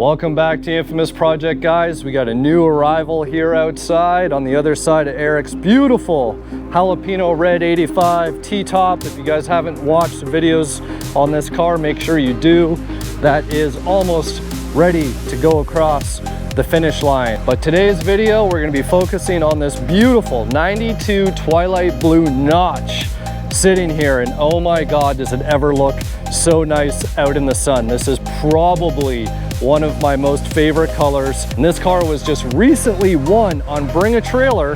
Welcome back to Infamous Project, guys. We got a new arrival here outside on the other side of Eric's beautiful jalapeno red 85 T-top. If you guys haven't watched the videos on this car, make sure you do. That is almost ready to go across the finish line. But today's video, we're going to be focusing on this beautiful 92 Twilight Blue Notch sitting here, and oh my god, does it ever look so nice out in the sun. This is probably one of my most favorite colors, and this car was just recently won on Bring a Trailer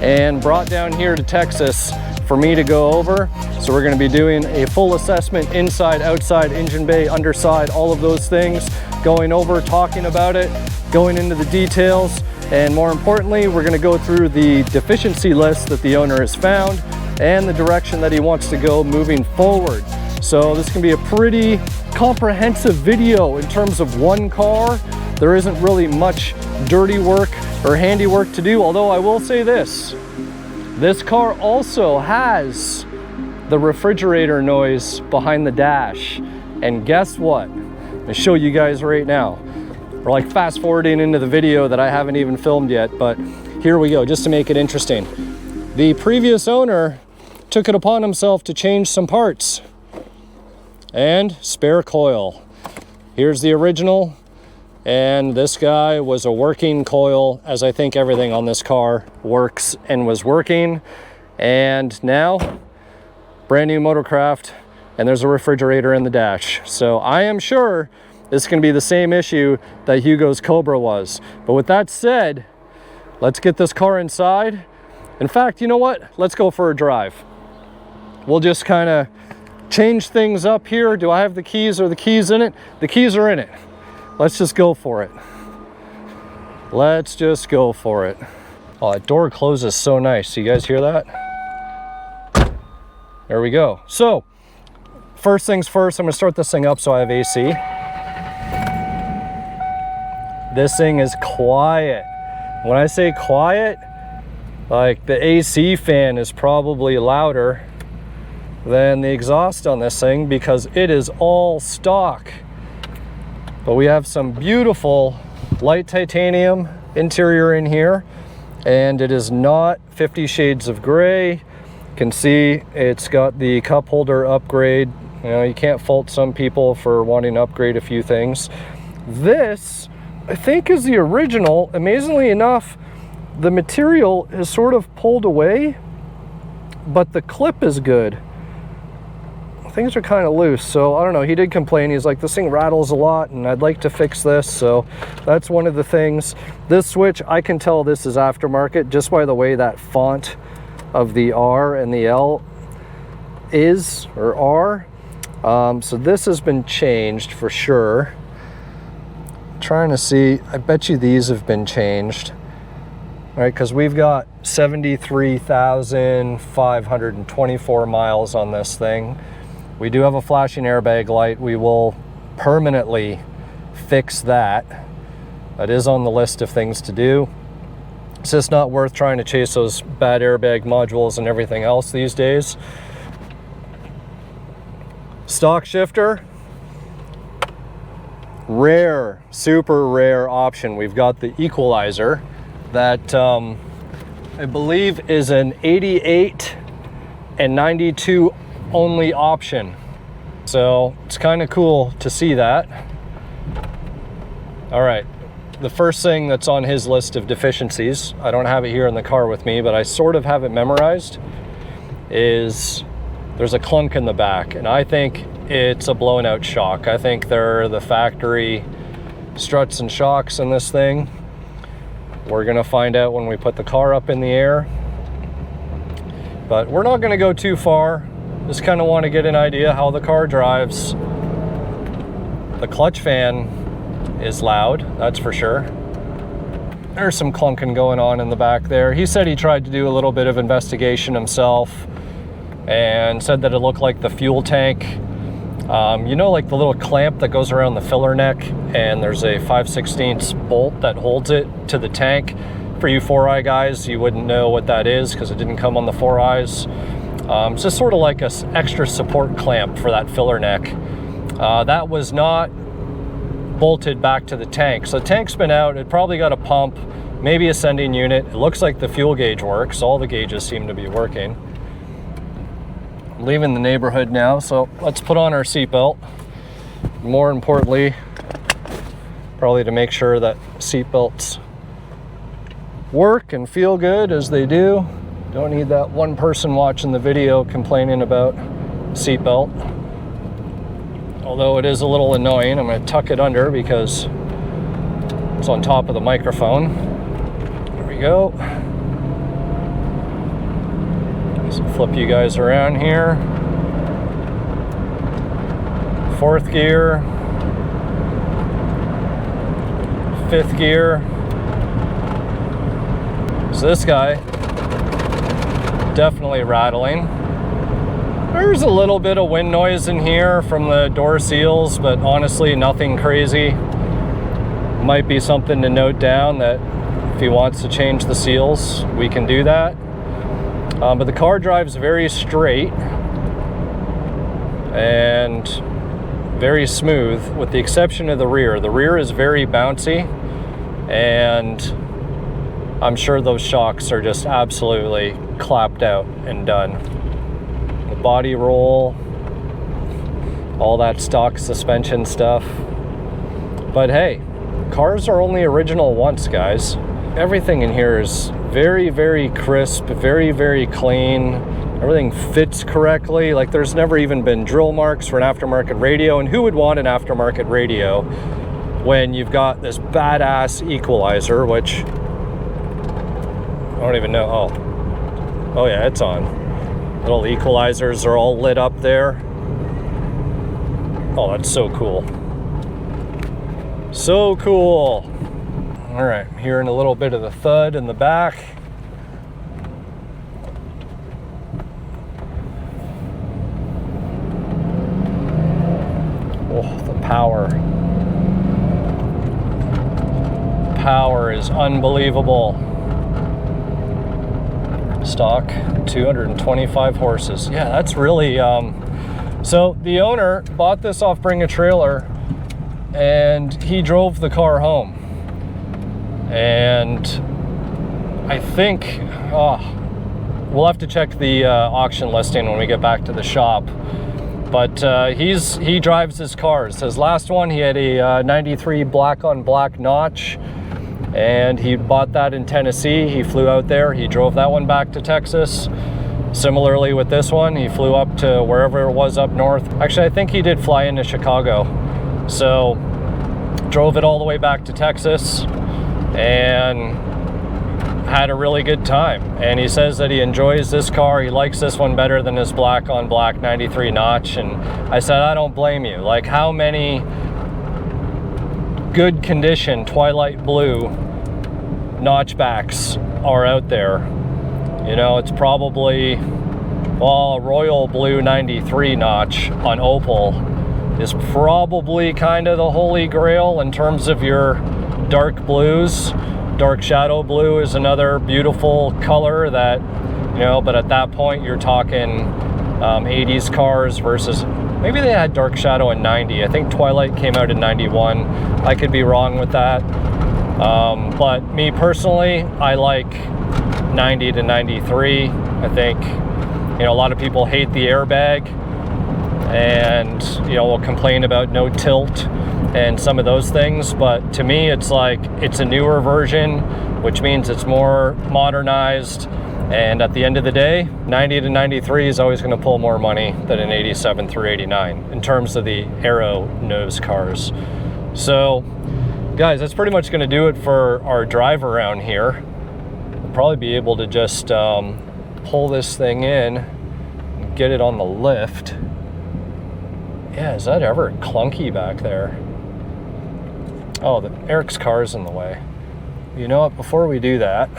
and brought down here to Texas for me to go over. So we're going to be doing a full assessment inside, outside, engine bay, underside, all of those things, going over, talking about it, going into the details, and more importantly, we're going to go through the deficiency list that the owner has found and the direction that he wants to go moving forward. So this can be a pretty comprehensive video in terms of one car. There isn't really much dirty work or handiwork to do, although I will say this car also has the refrigerator noise behind the dash. And guess what? I'm gonna show you guys right now. We're like fast forwarding into the video that I haven't even filmed yet, but here we go, just to make it interesting. The previous owner took it upon himself to change some parts. And spare coil. Here's the original, and this guy was a working coil, as I think everything on this car works and was working. And now, brand new Motorcraft, and there's a refrigerator in the dash. So I am sure this is going to be the same issue that Hugo's Cobra was. But with that said, let's get this car inside. In fact, you know what? Let's go for a drive. We'll just kind of change things up here. Do I have the keys? Are the keys in it? The keys are in it. Let's just go for it. Let's just go for it. Oh, that door closes so nice. You guys hear that? There we go. So, first things first, I'm gonna start this thing up so I have AC. This thing is quiet. When I say quiet, like the AC fan is probably louder than the exhaust on this thing because it is all stock. But we have some beautiful light titanium interior in here, and it is not 50 shades of gray. You can see it's got the cup holder upgrade. You know, you can't fault some people for wanting to upgrade a few things. This, I think, is the original. Amazingly enough, the material is sort of pulled away, but the clip is good. Things are kind of loose, so I don't know. He did complain. He's like, this thing rattles a lot and I'd like to fix this. So that's one of the things. This switch, I can tell this is aftermarket just by the way that font of the R and the L is, or are. So this has been changed for sure. I'm trying to see, I bet you these have been changed. All right, because we've got 73,524 miles on this thing. We do have a flashing airbag light. We will permanently fix that. That is on the list of things to do. It's just not worth trying to chase those bad airbag modules and everything else these days. Stock shifter. Rare, super rare option. We've got the equalizer that I believe is an 88 and 92 only option. So it's kind of cool to see that. All right, the first thing that's on his list of deficiencies, I don't have it here in the car with me, but I sort of have it memorized, is there's a clunk in the back, and I think it's a blown out shock. I think they're the factory struts and shocks in this thing. We're gonna find out when we put the car up in the air, but we're not gonna go too far. Just kind of want to get an idea how the car drives. The clutch fan is loud, that's for sure. There's some clunking going on in the back there. He said he tried to do a little bit of investigation himself and said that it looked like the fuel tank. You know, like the little clamp that goes around the filler neck, and there's a 5/16 bolt that holds it to the tank. For you 4-eye guys, you wouldn't know what that is because it didn't come on the 4-eyes. It's just sort of like an extra support clamp for that filler neck. That was not bolted back to the tank. So the tank's been out. It probably got a pump, maybe a sending unit. It looks like the fuel gauge works. All the gauges seem to be working. I'm leaving the neighborhood now, so let's put on our seatbelt. More importantly, probably to make sure that seatbelts work and feel good as they do. Don't need that one person watching the video complaining about seatbelt. Although it is a little annoying, I'm going to tuck it under because it's on top of the microphone. There we go. So flip you guys around here. 4th gear. 5th gear. So this guy, definitely rattling. There's a little bit of wind noise in here from the door seals, but honestly nothing crazy. Might be something to note down that if he wants to change the seals, we can do that. But the car drives very straight and very smooth, with the exception of the rear. The rear is very bouncy, and I'm sure those shocks are just absolutely clapped out and done. The body roll, all that stock suspension stuff. But hey, cars are only original once, guys. Everything in here is very, very crisp, very, very clean. Everything fits correctly. Like, there's never even been drill marks for an aftermarket radio, and who would want an aftermarket radio when you've got this badass equalizer, which I don't even know. Oh yeah, it's on. Little equalizers are all lit up there. Oh, that's so cool. So cool. All right, I'm hearing a little bit of the thud in the back. Oh, the power. Power is unbelievable. Stock 225 horses. Yeah, that's really so the owner bought this off Bring a Trailer, and he drove the car home, and I think we'll have to check the auction listing when we get back to the shop, but he drives his cars. His last one, he had a 93 black on black notch, and he bought that in Tennessee. He flew out there, he drove that one back to Texas. Similarly with this one, he flew up to wherever it was up north. Actually, I think he did fly into Chicago. So drove it all the way back to Texas and had a really good time. And he says that he enjoys this car. He likes this one better than his black on black 93 notch. And I said, I don't blame you. Like, how many good condition twilight blue notchbacks are out there? You know, it's probably, well, a royal blue 93 notch on opal is probably kind of the holy grail in terms of your dark blues. Dark shadow blue is another beautiful color that, you know, but at that point you're talking 80s cars versus, maybe they had dark shadow in 90. I think Twilight came out in 91. I could be wrong with that. But me personally, I like 90 to 93. I think, you know, a lot of people hate the airbag and, you know, will complain about no tilt and some of those things, but to me it's like, it's a newer version, which means it's more modernized, and at the end of the day, 90 to 93 is always going to pull more money than an 87 through 89 in terms of the aero nose cars. So guys, that's pretty much going to do it for our drive around here. We'll probably be able to just pull this thing in and get it on the lift. Yeah, is that ever clunky back there? Oh, Eric's car's in the way. You know what, before we do that,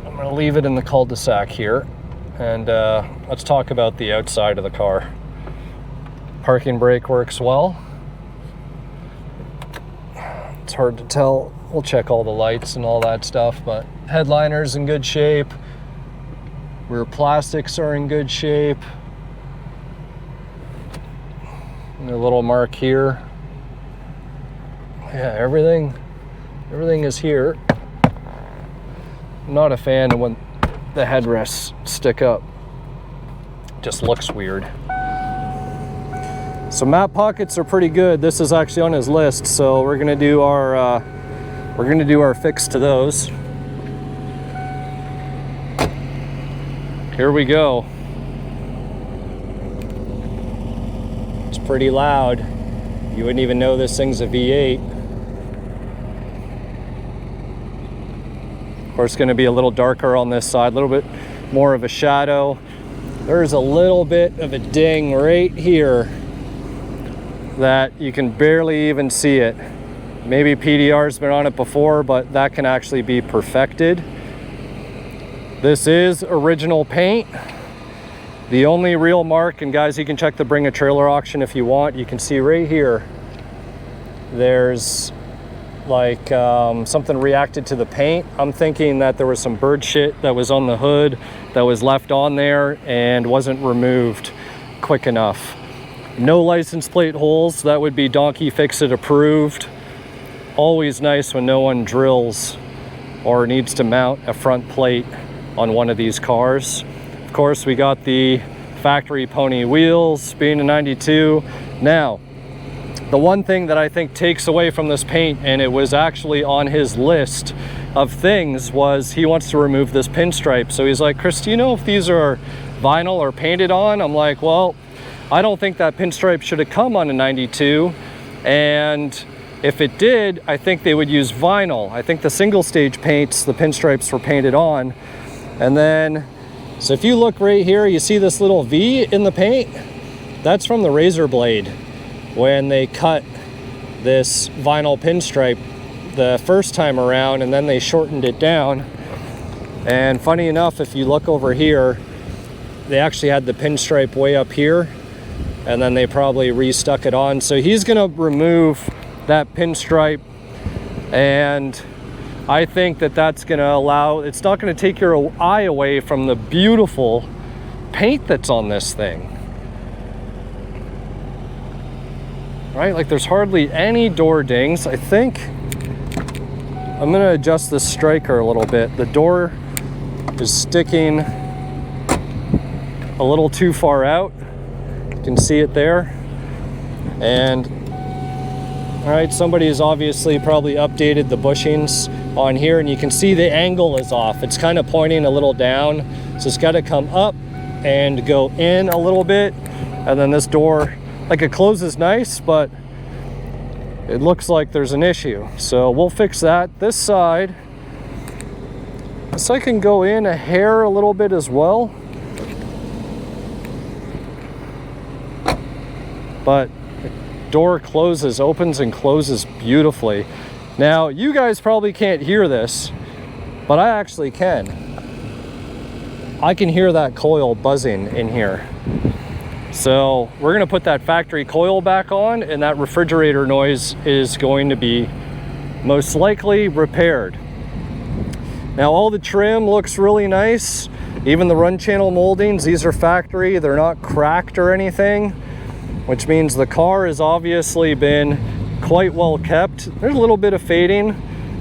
I'm gonna leave it in the cul-de-sac here, and let's talk about the outside of the car. Parking brake works well. It's hard to tell. We'll check all the lights and all that stuff, but headliner's in good shape. Rear plastics are in good shape. And a little mark here. Yeah, everything is here. I'm not a fan of when the headrests stick up. Just looks weird. So map pockets are pretty good. This is actually on his list, so we're gonna do our fix to those. Here we go. It's pretty loud. You wouldn't even know this thing's a V8. Of course, it's gonna be a little darker on this side, a little bit more of a shadow. There's a little bit of a ding right here that you can barely even see it. Maybe PDR's been on it before, but that can actually be perfected. This is original paint. The only real mark, and guys, you can check the Bring a Trailer auction if you want. You can see right here, there's like something reacted to the paint. I'm thinking that there was some bird shit that was on the hood that was left on there and wasn't removed quick enough. No license plate holes. That would be Donkey Fix It approved. Always nice when no one drills or needs to mount a front plate on one of these cars. Of course, we got the factory pony wheels, being a 92. Now, the one thing that I think takes away from this paint, and it was actually on his list of things, was he wants to remove this pinstripe. So he's like, Chris, do you know if these are vinyl or painted on? I'm like, well, I don't think that pinstripe should have come on a 92. And if it did, I think they would use vinyl. I think the single stage paints, the pinstripes were painted on. And then, so if you look right here, you see this little V in the paint? That's from the razor blade when they cut this vinyl pinstripe the first time around, and then they shortened it down. And funny enough, if you look over here, they actually had the pinstripe way up here, and then they probably restuck it on. So he's gonna remove that pinstripe, and I think that that's gonna allow, it's not gonna take your eye away from the beautiful paint that's on this thing. Right, like there's hardly any door dings. I think I'm gonna adjust the striker a little bit. The door is sticking a little too far out. You can see it there. And all right, somebody has obviously probably updated the bushings on here, and you can see the angle is off. It's kind of pointing a little down, so it's got to come up and go in a little bit. And then this door, like, it closes nice, but it looks like there's an issue. So we'll fix that. This side can go in a hair a little bit as well, but door closes, opens and closes beautifully. Now, you guys probably can't hear this, but I actually can. I can hear that coil buzzing in here. So we're gonna put that factory coil back on, and that refrigerator noise is going to be most likely repaired. Now, all the trim looks really nice. Even the run channel moldings, these are factory. They're not cracked or anything, which means the car has obviously been quite well kept. There's a little bit of fading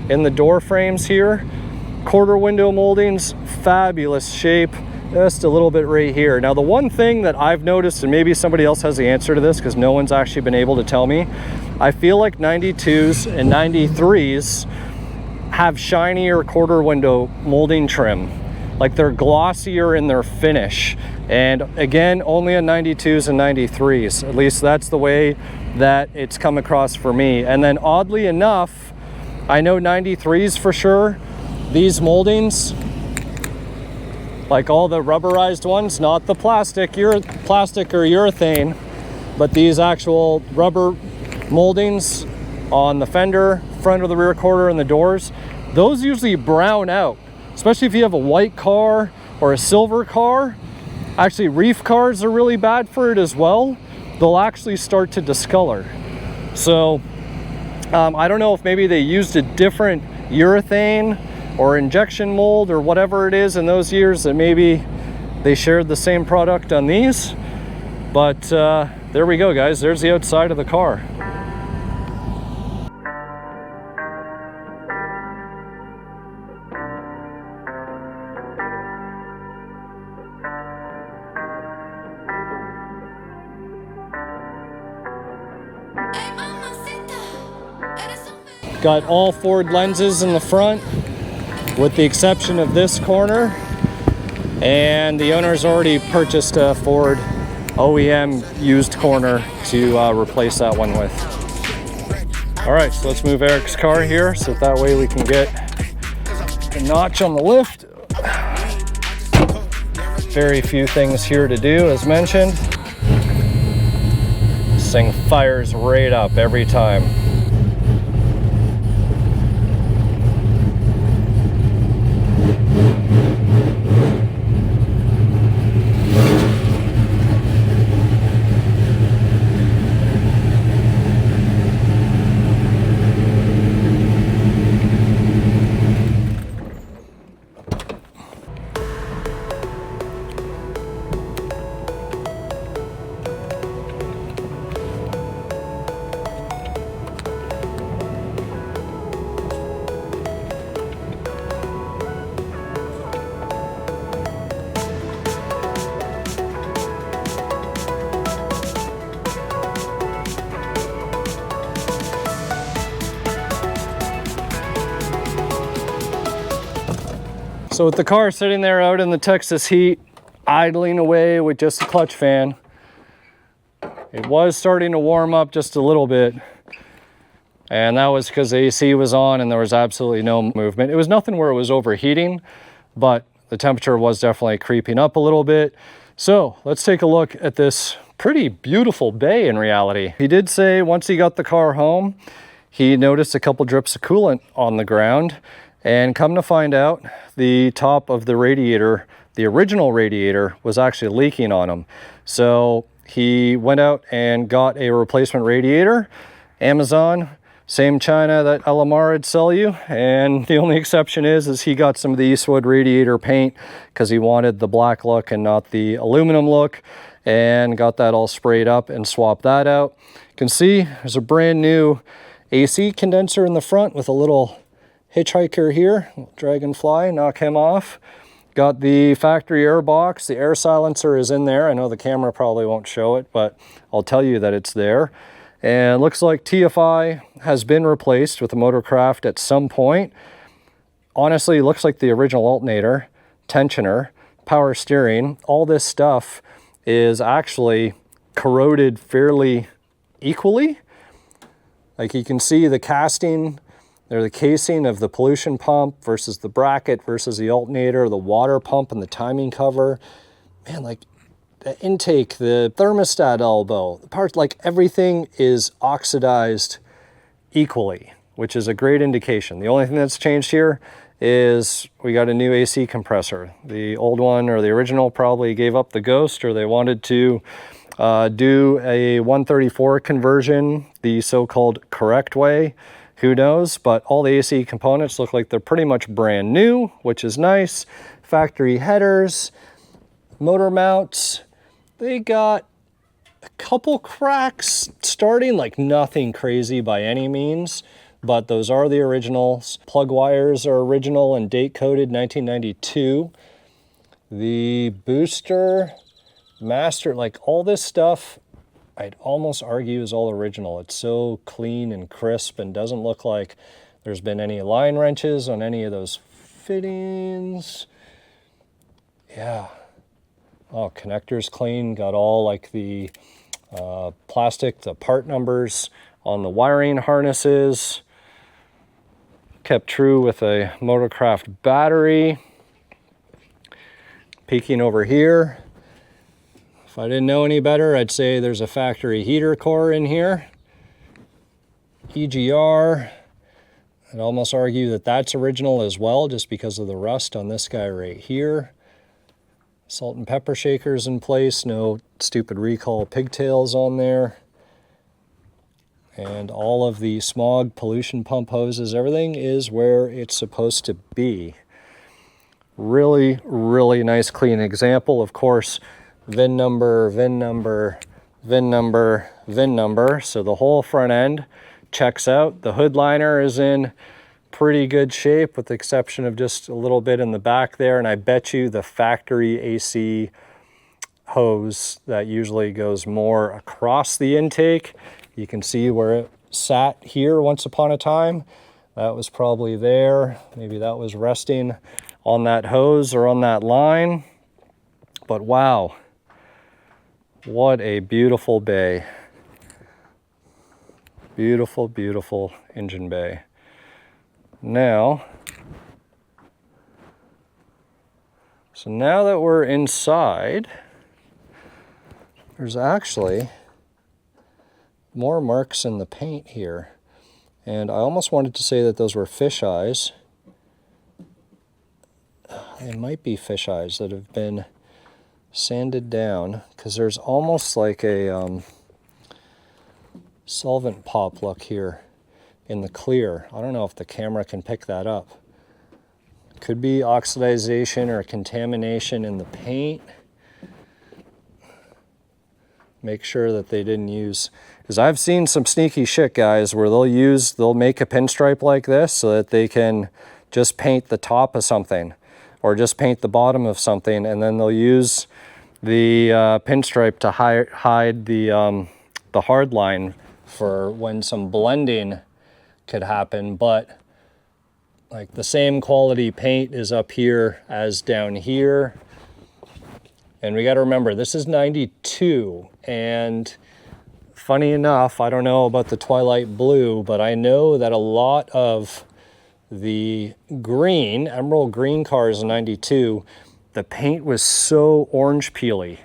in the door frames here. Quarter window moldings, fabulous shape. Just a little bit right here. Now, the one thing that I've noticed, and maybe somebody else has the answer to this because no one's actually been able to tell me, I feel like 92s and 93s have shinier quarter window molding trim. Like, they're glossier in their finish. And again, only on 92s and 93s. At least that's the way that it's come across for me. And then oddly enough, I know 93s for sure, these moldings, like all the rubberized ones, not the plastic or urethane, but these actual rubber moldings on the fender, front of the rear quarter, and the doors, those usually brown out, especially if you have a white car or a silver car. Actually, reef cars are really bad for it as well. They'll actually start to discolor. So I don't know if maybe they used a different urethane or injection mold or whatever it is in those years, that maybe they shared the same product on these. But there we go, guys. There's the outside of the car. Got all forward lenses in the front, with the exception of this corner. And the owner's already purchased a Ford OEM used corner to replace that one with. All right, so let's move Eric's car here, so that way we can get the notch on the lift. Very few things here to do, as mentioned. This thing fires right up every time. So with the car sitting there out in the Texas heat, idling away with just a clutch fan, it was starting to warm up just a little bit. And that was because the AC was on and there was absolutely no movement. It was nothing where it was overheating, but the temperature was definitely creeping up a little bit. So let's take a look at this pretty beautiful bay in reality. He did say once he got the car home, he noticed a couple drips of coolant on the ground. And come to find out, the top of the radiator, the original radiator, was actually leaking on him. So he went out and got a replacement radiator. Amazon, same China that LMR would sell you. And the only exception is he got some of the Eastwood radiator paint because he wanted the black look and not the aluminum look. And got that all sprayed up and swapped that out. You can see there's a brand new AC condenser in the front with a little hitchhiker here, Dragonfly, knock him off. Got the factory air box. The air silencer is in there. I know the camera probably won't show it, but I'll tell you that it's there. And it looks like TFI has been replaced with a Motorcraft at some point. Honestly, it looks like the original alternator, tensioner, power steering, all this stuff is actually corroded fairly equally. Like you can see the casting, they're the casing of the pollution pump versus the bracket versus the alternator, the water pump and the timing cover. Man, like the intake, the thermostat elbow, the parts, like everything is oxidized equally, which is a great indication. The only thing that's changed here is we got a new AC compressor. The old one or the original probably gave up the ghost, or they wanted to do a 134 conversion the so-called correct way. Who knows? But all the AC components look like they're pretty much brand new, which is nice. Factory headers, motor mounts, they got a couple cracks starting, like nothing crazy by any means, but those are the originals. Plug wires are original and date coded 1992. The booster, master, like all this stuff, I'd almost argue is all original. It's so clean and crisp and doesn't look like there's been any line wrenches on any of those fittings. Yeah. Oh, connectors clean. Got all like the plastic, the part numbers on the wiring harnesses. Kept true with a Motorcraft battery. Peeking over here. If I didn't know any better, I'd say there's a factory heater core in here. EGR. I'd almost argue that that's original as well, just because of the rust on this guy right here. Salt and pepper shakers in place, no stupid recall pigtails on there. And all of the smog pollution pump hoses, everything is where it's supposed to be. Really, really nice clean example. Of course, VIN number, VIN number. So the whole front end checks out. The hood liner is in pretty good shape with the exception of just a little bit in the back there. And I bet you the factory AC hose that usually goes more across the intake. You can see where it sat here once upon a time. That was probably there. Maybe that was resting on that hose or on that line. But wow, what a beautiful bay. Beautiful, beautiful engine bay. Now, so now that we're inside, there's actually more marks in the paint here. And I almost wanted to say that those were fish eyes. They might be fish eyes that have been sanded down, because there's almost like a solvent pop look here in the clear. I don't know if the camera can pick that up. Could be oxidization or contamination in the paint. Make sure that they didn't use, because I've seen some sneaky shit, guys, where they'll make a pinstripe like this so that they can just paint the top of something or just paint the bottom of something, and then they'll use the pinstripe to hide the hard line for when some blending could happen. But like the same quality paint is up here as down here. And we got to remember, this is 92, and funny enough, I don't know about the Twilight Blue, but I know that a lot of the green, emerald green cars in 92, the paint was so orange peely.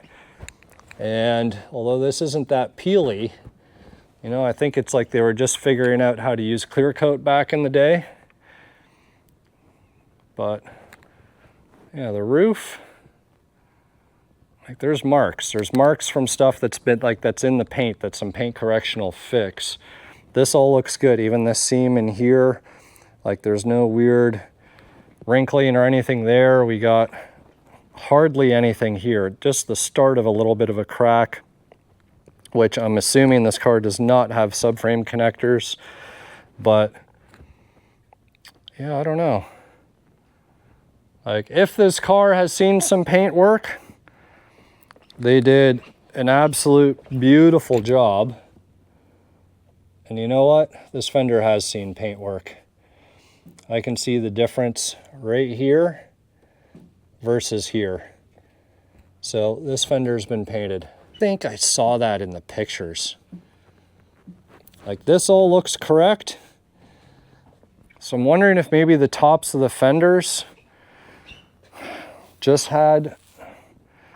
And although this isn't that peely, you know, I think it's like they were just figuring out how to use clear coat back in the day. But yeah, the roof, like there's marks from stuff that's been like, that's in the paint, that's some paint correctional fix. This all looks good. Even this seam in here, like there's no weird wrinkling or anything there. We got hardly anything here, just the start of a little bit of a crack, which I'm assuming this car does not have subframe connectors. But yeah, I don't know. Like if this car has seen some paint work, they did an absolute beautiful job. And you know what? This fender has seen paint work. I can see the difference right here versus here. So this fender's been painted. I think I saw that in the pictures. Like this all looks correct. So I'm wondering if maybe the tops of the fenders just had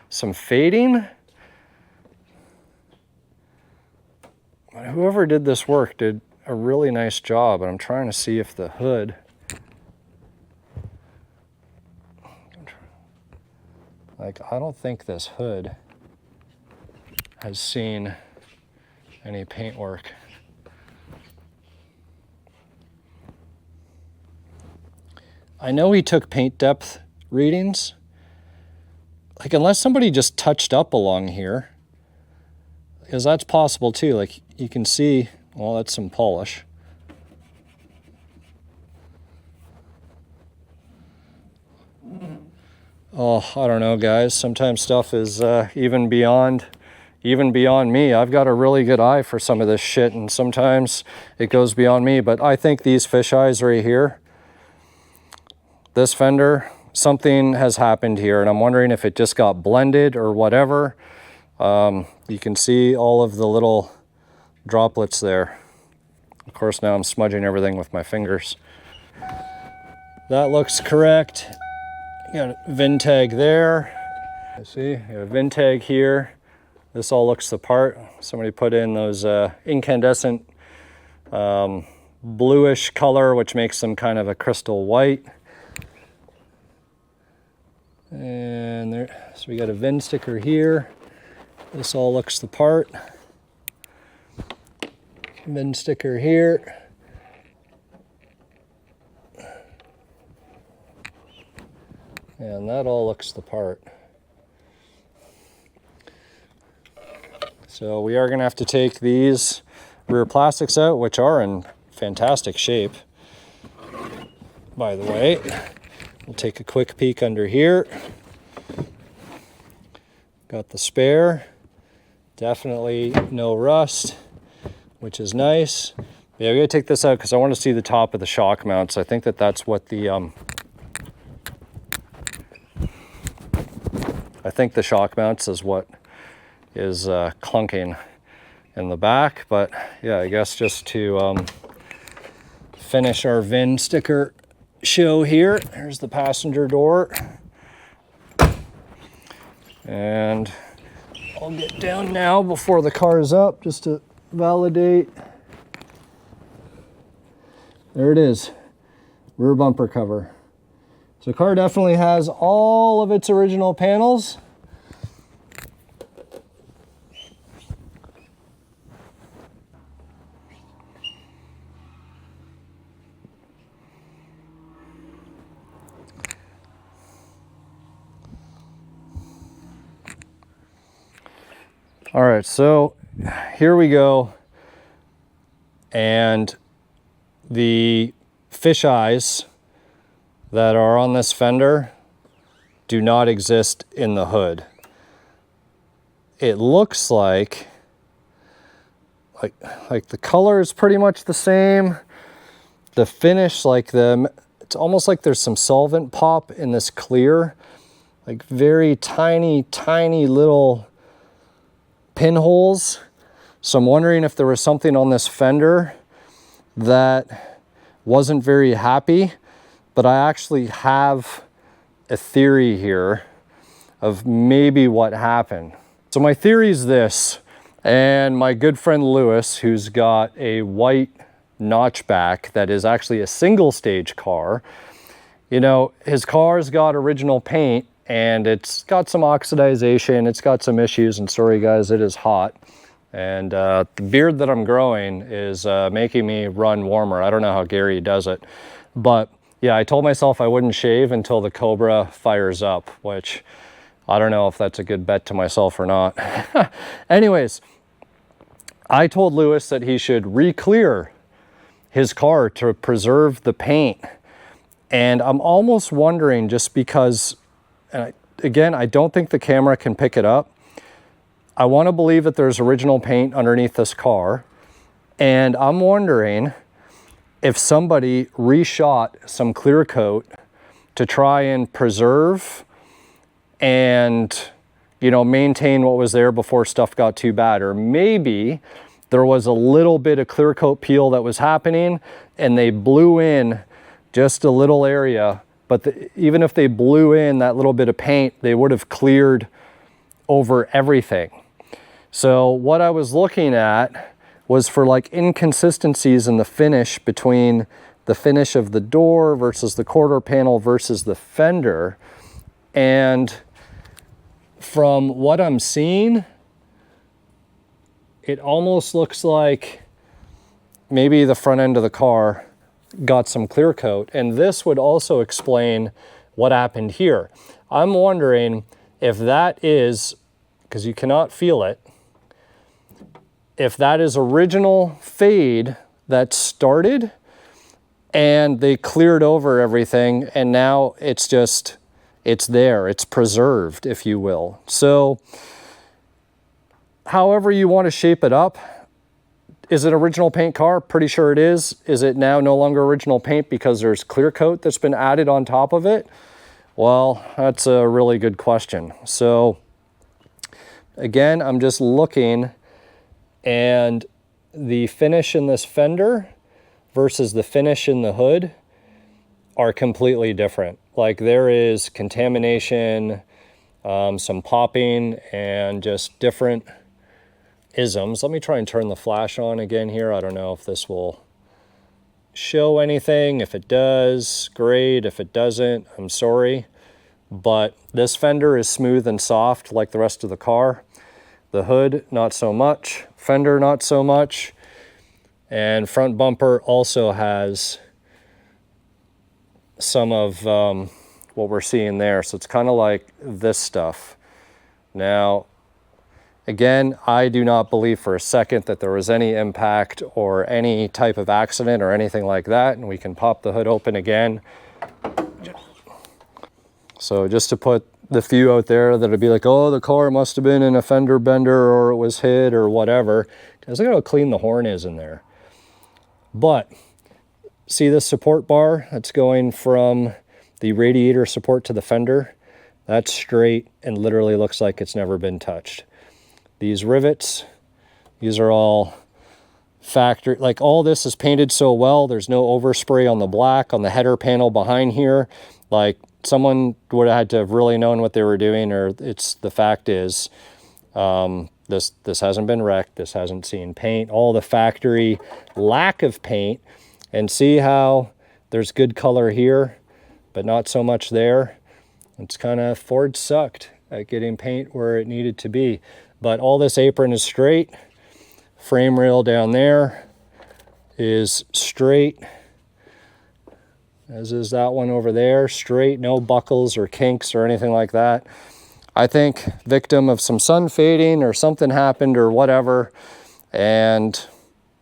some fading. Whoever did this work did a really nice job, and I'm trying to see if the hood, like I don't think this hood has seen any paint work. I know he took paint depth readings. Like unless somebody just touched up along here, because that's possible too. Like you can see, well, that's some polish. Oh, I don't know, guys. Sometimes stuff is even beyond me. I've got a really good eye for some of this shit, and sometimes it goes beyond me. But I think these fish eyes right here, this fender, something has happened here, and I'm wondering if it just got blended or whatever. You can see all of the little droplets there. Of course, now I'm smudging everything with my fingers. That looks correct. You got a VIN tag there. See, you got a VIN tag here. This all looks the part. Somebody put in those incandescent bluish color, which makes them kind of a crystal white. And there, so we got a VIN sticker here. This all looks the part. VIN sticker here. And that all looks the part. So we are going to have to take these rear plastics out, which are in fantastic shape, by the way. We'll take a quick peek under here. Got the spare. Definitely no rust, which is nice. Yeah, we gotta take this out because I want to see the top of the shock mounts. I think that that's what the I think the shock mounts is what is clunking in the back. But yeah, I guess just to finish our VIN sticker show here. Here's the passenger door. And I'll get down now before the car is up just to validate. There it is, rear bumper cover. So the car definitely has all of its original panels. All right, so here we go. And the fish eyes that are on this fender do not exist in the hood. It looks like the color is pretty much the same. The finish, it's almost like there's some solvent pop in this clear, like very tiny, tiny little pinholes. So I'm wondering if there was something on this fender that wasn't very happy, but I actually have a theory here of maybe what happened. So my theory is this, and my good friend Lewis, who's got a white notchback that is actually a single stage car, you know, his car's got original paint and it's got some oxidization, it's got some issues, and sorry guys, it is hot. And the beard that I'm growing is making me run warmer. I don't know how Gary does it, but yeah, I told myself I wouldn't shave until the Cobra fires up, which I don't know if that's a good bet to myself or not. Anyways, I told Lewis that he should re-clear his car to preserve the paint. And I'm almost wondering, just because, again, I don't think the camera can pick it up. I want to believe that there's original paint underneath this car. And I'm wondering if somebody reshot some clear coat to try and preserve and, you know, maintain what was there before stuff got too bad. Or maybe there was a little bit of clear coat peel that was happening and they blew in just a little area, but even if they blew in that little bit of paint, they would have cleared over everything. So what I was looking at was for like inconsistencies in the finish between the finish of the door versus the quarter panel versus the fender. And from what I'm seeing, it almost looks like maybe the front end of the car got some clear coat, and this would also explain what happened here. I'm wondering if that is, because you cannot feel it, if that is original fade that started and they cleared over everything and now it's just, it's there, it's preserved, if you will. So however you want to shape it up. Is it original paint car? Pretty sure it is. Is it now no longer original paint because there's clear coat that's been added on top of it? Well, that's a really good question. So again, I'm just looking, and the finish in this fender versus the finish in the hood are completely different. Like there is contamination, some popping, and just different isms. Let me try and turn the flash on again here. I don't know if this will show anything. If it does, great. If it doesn't, I'm sorry. But this fender is smooth and soft like the rest of the car. The hood, not so much. Fender, not so much. And front bumper also has some of what we're seeing there. So it's kind of like this stuff. Now, Again, I do not believe for a second that there was any impact or any type of accident or anything like that. And we can pop the hood open again. So just to put the few out there that'd be like, oh, the car must have been in a fender bender or it was hit or whatever. Because look how clean the horn is in there. But see this support bar that's going from the radiator support to the fender? That's straight and literally looks like it's never been touched. These rivets, these are all factory, like all this is painted so well. There's no overspray on the black, on the header panel behind here. Like someone would have had to have really known what they were doing, or the fact is, this hasn't been wrecked. This hasn't seen paint. All the factory lack of paint, and see how there's good color here, but not so much there. It's kind of Ford sucked at getting paint where it needed to be. But all this apron is straight. Frame rail down there is straight, as is that one over there, straight, no buckles or kinks or anything like that. I think victim of some sun fading or something happened or whatever, and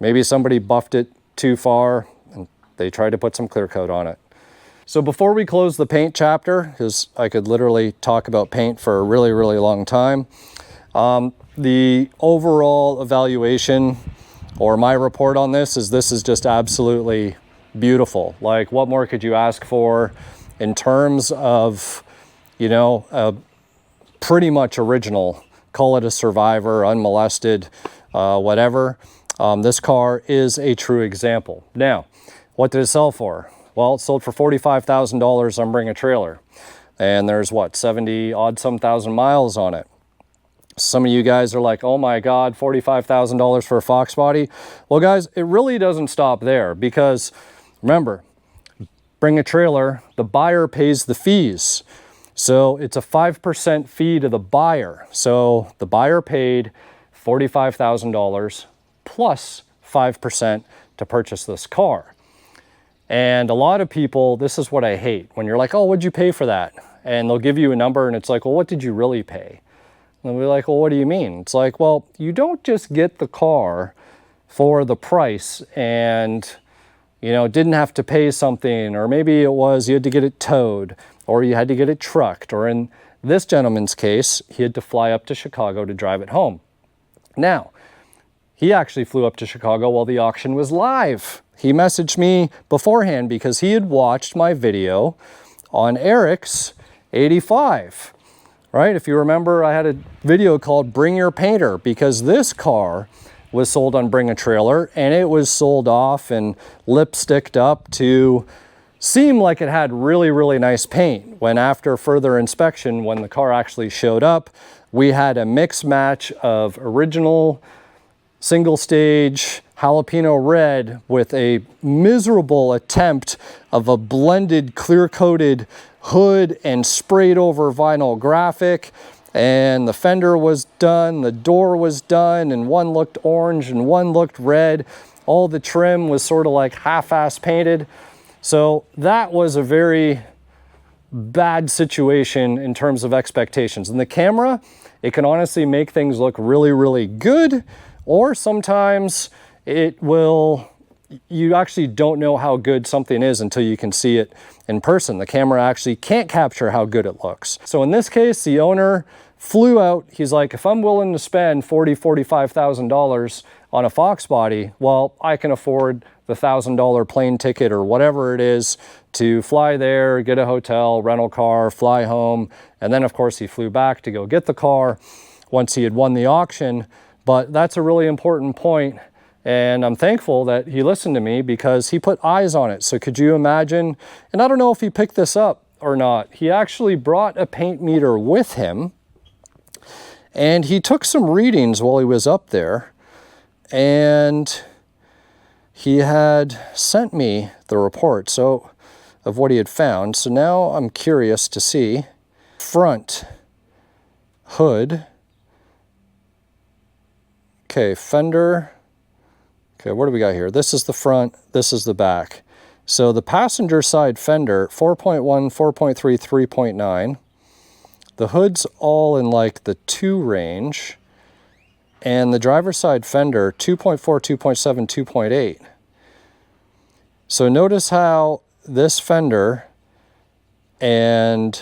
maybe somebody buffed it too far and they tried to put some clear coat on it. So before we close the paint chapter, because I could literally talk about paint for a really, really long time, the overall evaluation or my report on this is just absolutely beautiful. Like, what more could you ask for in terms of, you know, pretty much original, call it a survivor, unmolested, whatever. This car is a true example. Now, what did it sell for? Well, it sold for $45,000 on Bring a Trailer. And there's what, 70 odd some thousand miles on it. Some of you guys are like, oh my God, $45,000 for a Foxbody. Well guys, it really doesn't stop there, because remember, Bring a Trailer, the buyer pays the fees. So it's a 5% fee to the buyer. So the buyer paid $45,000 plus 5% to purchase this car. And a lot of people, this is what I hate, when you're like, oh, what'd you pay for that? And they'll give you a number and it's like, well, what did you really pay? And they'll be like, well, what do you mean? It's like, well, you don't just get the car for the price and, you know, didn't have to pay something, or maybe it was you had to get it towed, or you had to get it trucked, or in this gentleman's case, he had to fly up to Chicago to drive it home. Now, he actually flew up to Chicago while the auction was live. He messaged me beforehand because he had watched my video on Eric's 85. Right? If you remember, I had a video called Bring Your Painter, because this car was sold on Bring a Trailer and it was sold off and lipsticked up to seem like it had really, really nice paint. When after further inspection, when the car actually showed up, we had a mix match of original single stage jalapeno red with a miserable attempt of a blended clear coated hood and sprayed over vinyl graphic, and the fender was done, the door was done, and one looked orange and one looked red. All the trim was sort of like half-ass painted. So that was a very bad situation in terms of expectations. And the camera, it can honestly make things look really, really good, or sometimes it will, you actually don't know how good something is until you can see it in person. The camera actually can't capture how good it looks. So in this case, the owner flew out. He's like, if I'm willing to spend $45,000 on a Foxbody, well, I can afford the $1,000 plane ticket or whatever it is to fly there, get a hotel, rental car, fly home. And then of course he flew back to go get the car once he had won the auction. But that's a really important point. And I'm thankful that he listened to me, because he put eyes on it. So could you imagine, and I don't know if he picked this up or not, he actually brought a paint meter with him and he took some readings while he was up there, and he had sent me the report of what he had found. So now I'm curious to see front hood. Okay, fender. Okay, what do we got here? This is the front, this is the back. So the passenger side fender, 4.1, 4.3, 3.9. The hood's all in like the 2 range. and the driver's side fender 2.4, 2.7, 2.8. So notice how this fender and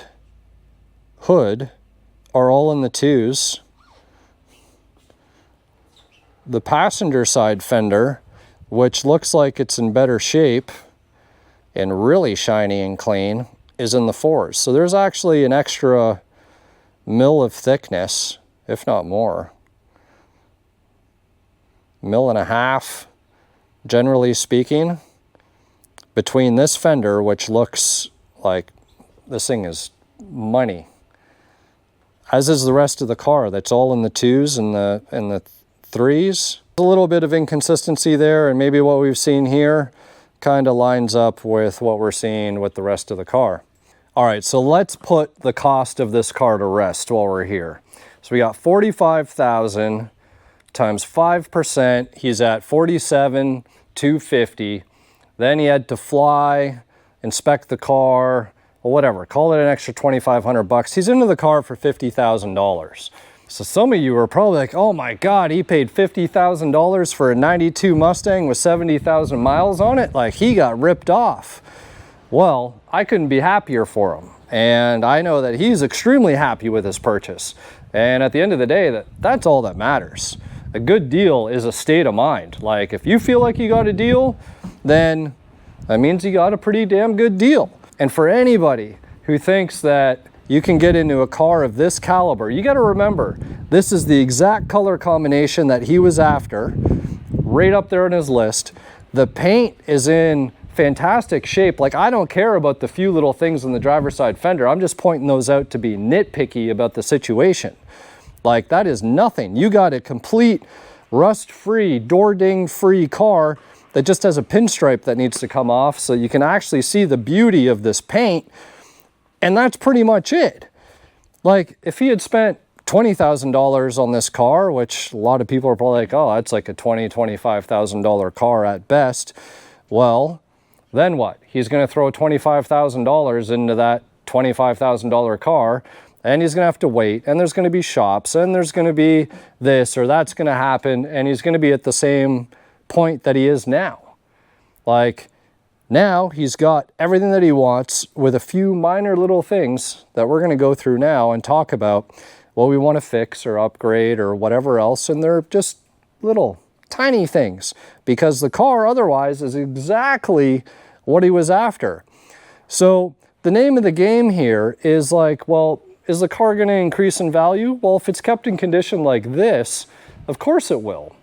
hood are all in the 2s. The passenger side fender, which looks like it's in better shape and really shiny and clean, is in the 4s. So there's actually an extra mil of thickness, if not more. 1.5 mil, generally speaking, between this fender, which looks like this thing is money, as is the rest of the car. That's all in the 2s and the 3s. A little bit of inconsistency there, and maybe what we've seen here kind of lines up with what we're seeing with the rest of the car. All right, so let's put the cost of this car to rest while we're here. So we got $45,000 times 5%. He's at $47,250. Then he had to fly, inspect the car, or whatever. Call it an extra $2,500. He's into the car for $50,000. So some of you are probably like, oh my God, he paid $50,000 for a 92 Mustang with 70,000 miles on it? Like, he got ripped off. Well, I couldn't be happier for him. And I know that he's extremely happy with his purchase. And at the end of the day, that's all that matters. A good deal is a state of mind. Like, if you feel like you got a deal, then that means you got a pretty damn good deal. And for anybody who thinks that you can get into a car of this caliber, you got to remember, this is the exact color combination that he was after, right up there on his list. The paint is in fantastic shape. Like, I don't care about the few little things in the driver's side fender. I'm just pointing those out to be nitpicky about the situation. Like, that is nothing. You got a complete rust-free, door ding-free car that just has a pinstripe that needs to come off so you can actually see the beauty of this paint. And that's pretty much it. Like, if he had spent $20,000 on this car, which a lot of people are probably like, oh, that's like a $20,000, $25,000 car at best. Well, then what? He's going to throw $25,000 into that $25,000 car, and he's going to have to wait, and there's going to be shops, and there's going to be this or that's going to happen, and he's going to be at the same point that he is now. Like, now he's got everything that he wants with a few minor little things that we're going to go through now and talk about what we want to fix or upgrade or whatever else, and they're just little tiny things because the car otherwise is exactly what he was after. So the name of the game here is like, well, is the car going to increase in value? Well, if it's kept in condition like this, of course it will.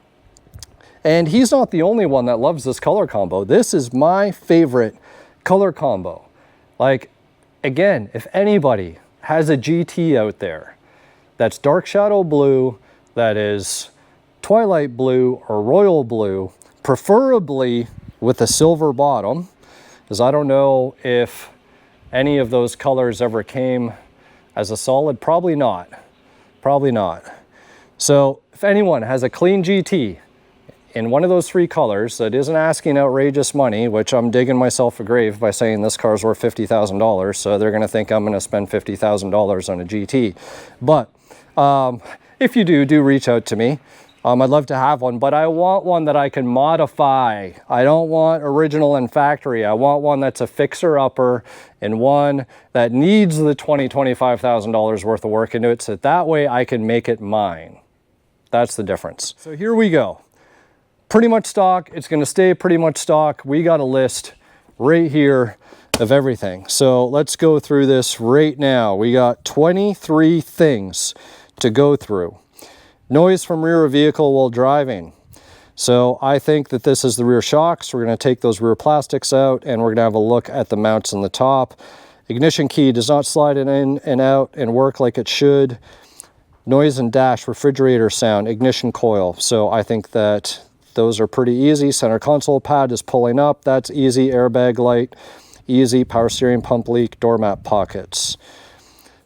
And he's not the only one that loves this color combo. This is my favorite color combo. Like, again, if anybody has a GT out there that's dark shadow blue, that is twilight blue or royal blue, preferably with a silver bottom, because I don't know if any of those colors ever came as a solid. Probably not. Probably not. So if anyone has a clean GT in one of those three colors that isn't asking outrageous money, which I'm digging myself a grave by saying this car's worth $50,000, so they're going to think I'm going to spend $50,000 on a GT. But if you do reach out to me. I'd love to have one, but I want one that I can modify. I don't want original and factory. I want one that's a fixer-upper and one that needs the $20,000, $25,000 worth of work into it, so that way I can make it mine. That's the difference. So here we go. Pretty much stock. It's going to stay pretty much stock. We got a list right here of everything. So let's go through this right now. We got 23 things to go through. Noise from rear vehicle while driving. So I think that this is the rear shocks. We're going to take those rear plastics out and we're going to have a look at the mounts on the top. Ignition key does not slide in and out and work like it should. Noise and dash, refrigerator sound, ignition coil. So I think that those are pretty easy. Center console pad is pulling up. That's easy. Airbag light, easy. Power steering pump leak, doormat pockets.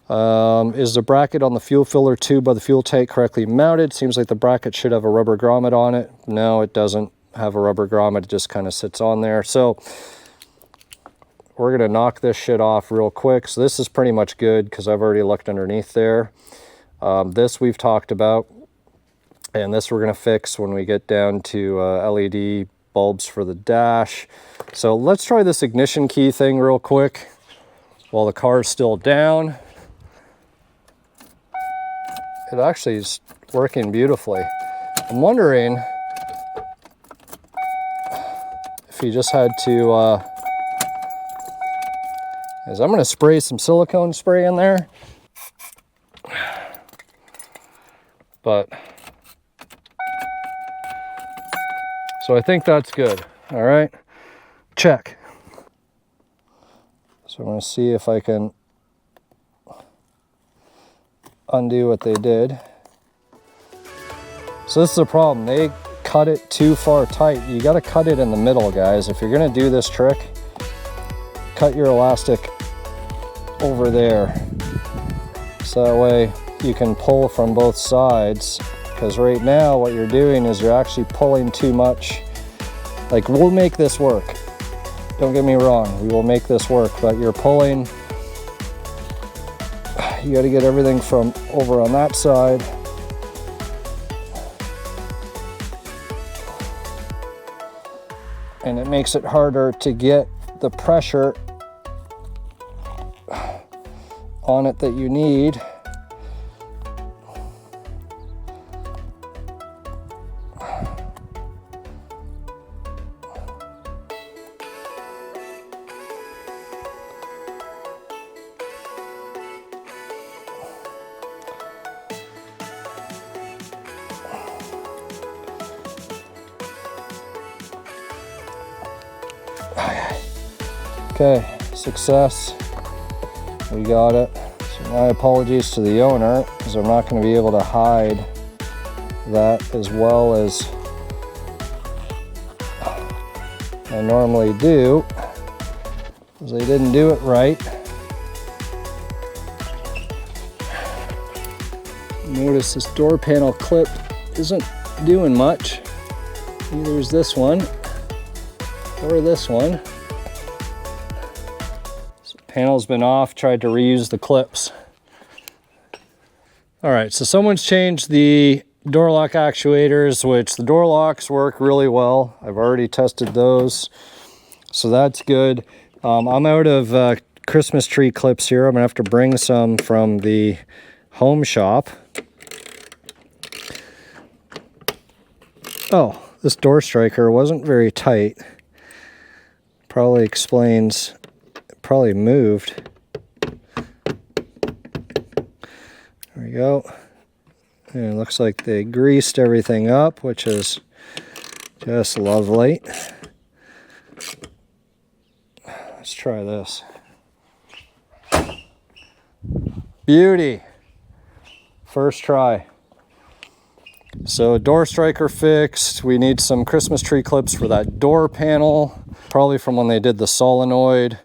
Is the bracket on the fuel filler tube by the fuel tank correctly mounted? Seems like the bracket should have a rubber grommet on it. No, it doesn't have a rubber grommet. It just kind of sits on there. So we're going to knock this shit off real quick. So this is pretty much good because I've already looked underneath there. This we've talked about. And this we're gonna fix when we get down to LED bulbs for the dash. So let's try this ignition key thing real quick while the car's still down. It actually is working beautifully. I'm wondering if you just had to, as I'm gonna spray some silicone spray in there. But, so I think that's good. All right, check. So I'm gonna see if I can undo what they did. So this is the problem. They cut it too far tight. You got to cut it in the middle, guys. If you're going to do this trick, cut your elastic over there. So that way you can pull from both sides. Because right now what you're doing is you're actually pulling too much. Like, we'll make this work. Don't get me wrong. We will make this work. But you're pulling. You got to get everything from over on that side. And it makes it harder to get the pressure on it that you need. Okay, success. We got it. So my apologies to the owner, because I'm not going to be able to hide that as well as I normally do, because they didn't do it right. Notice this door panel clip isn't doing much. Neither is this one or this one. Panel's been off, tried to reuse the clips. All right, so someone's changed the door lock actuators, which the door locks work really well. I've already tested those, so that's good. I'm out of Christmas tree clips here. I'm gonna have to bring some from the home shop. Oh, this door striker wasn't very tight. Probably explains. Probably moved. There we go. And it looks like they greased everything up, which is just lovely. Let's try this. Beauty. First try. So door striker fixed. We need some Christmas tree clips for that door panel, probably from when they did the solenoid.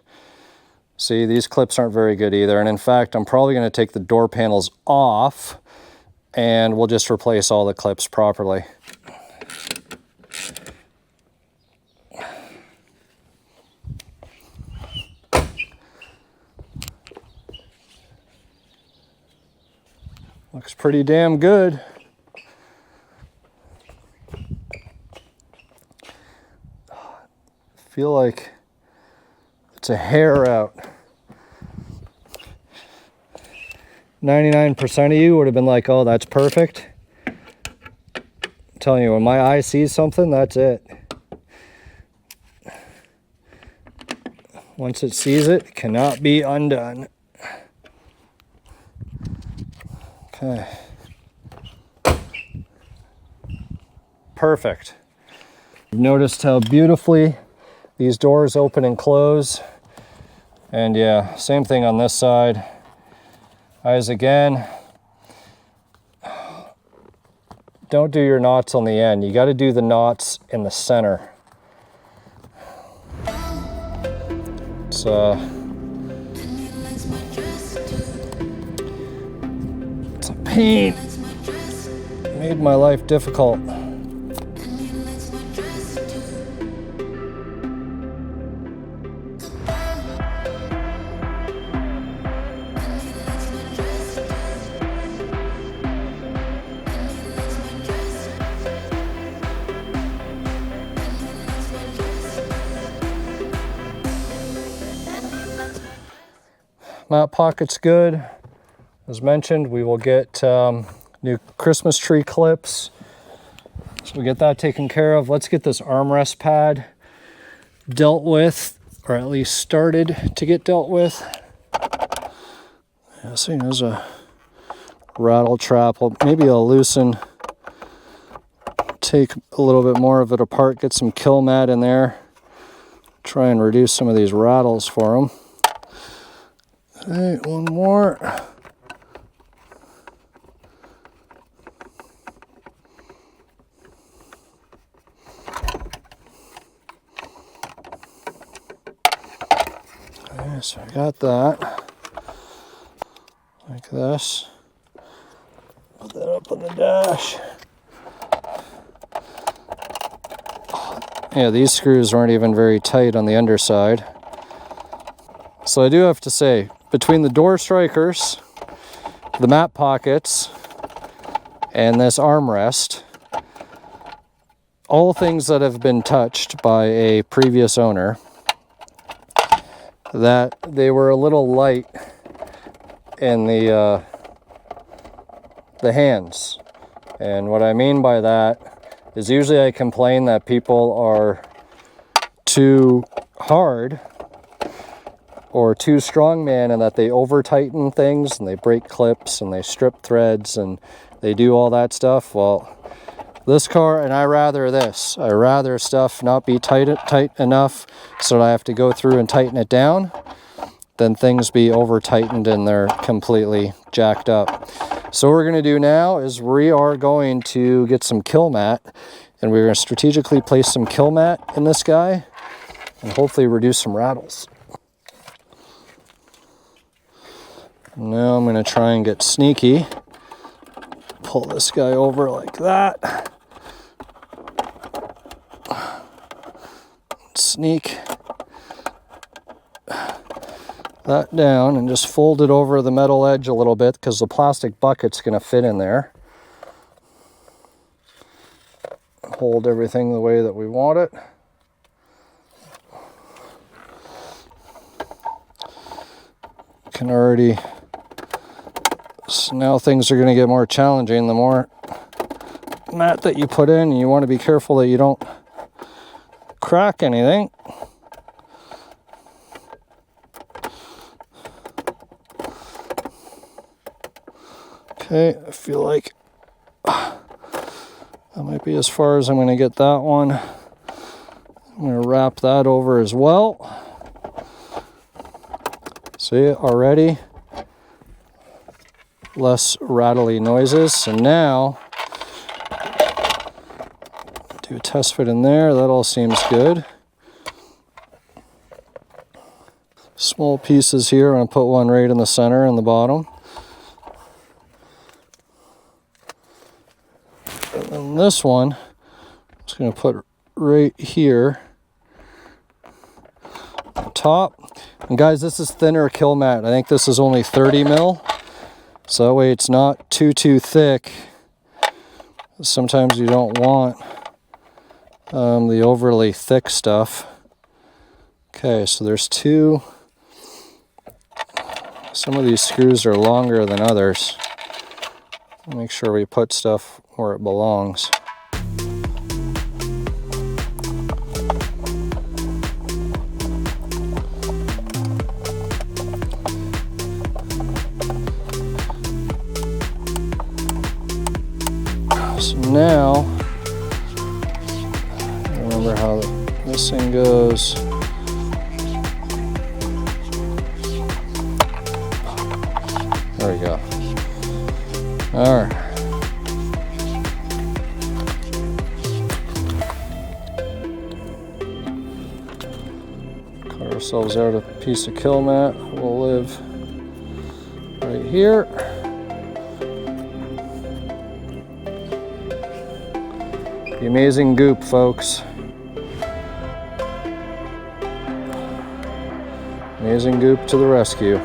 See, these clips aren't very good either. And in fact, I'm probably going to take the door panels off and we'll just replace all the clips properly. Looks pretty damn good. I feel like it's a hair out. 99% of you would have been like, oh, that's perfect. I'm telling you, when my eye sees something, that's it. Once it sees it, it cannot be undone. Okay. Perfect. You've noticed how beautifully these doors open and close. And yeah, same thing on this side. Eyes again. Don't do your knots on the end. You got to do the knots in the center. It's a pain. It made my life difficult. Map pocket's good. As mentioned, we will get new Christmas tree clips. So we get that taken care of. Let's get this armrest pad dealt with, or at least started to get dealt with. Yeah, see, there's a rattle trap. Maybe I'll take a little bit more of it apart, get some kill mat in there, try and reduce some of these rattles for them. Okay, one more. Okay, so I got that. Like this. Put that up on the dash. Yeah, these screws weren't even very tight on the underside. So I do have to say, between the door strikers, the map pockets, and this armrest, all things that have been touched by a previous owner, that they were a little light in the hands. And what I mean by that is usually I complain that people are too hard or too strongman and that they over tighten things and they break clips and they strip threads and they do all that stuff. Well, this car, and I rather stuff not be tight enough so that I have to go through and tighten it down than things be over tightened and they're completely jacked up. So what we're going to do now is we are going to get some kill mat, and we're going to strategically place some kill mat in this guy and hopefully reduce some rattles. Now I'm going to try and get sneaky. Pull this guy over like that. Sneak that down and just fold it over the metal edge a little bit because the plastic bucket's going to fit in there. Hold everything the way that we want it. Can already, so now things are going to get more challenging. The more mat that you put in, you want to be careful that you don't crack anything. Okay, I feel like that might be as far as I'm going to get that one. I'm going to wrap that over as well. See, already less rattly noises. So now, do a test fit in there. That all seems good. Small pieces here. I'm going to put one right in the center and the bottom. And then this one, I'm just going to put right here on top. And guys, this is thinner kill mat. I think this is only 30 mil. So that way it's not too thick. Sometimes you don't want the overly thick stuff. Okay, so there's two. Some of these screws are longer than others. Make sure we put stuff where it belongs. So now, remember how this thing goes. There we go. All right. Cut ourselves out a piece of kill mat. We'll live right here. The amazing goop, folks. Amazing goop to the rescue.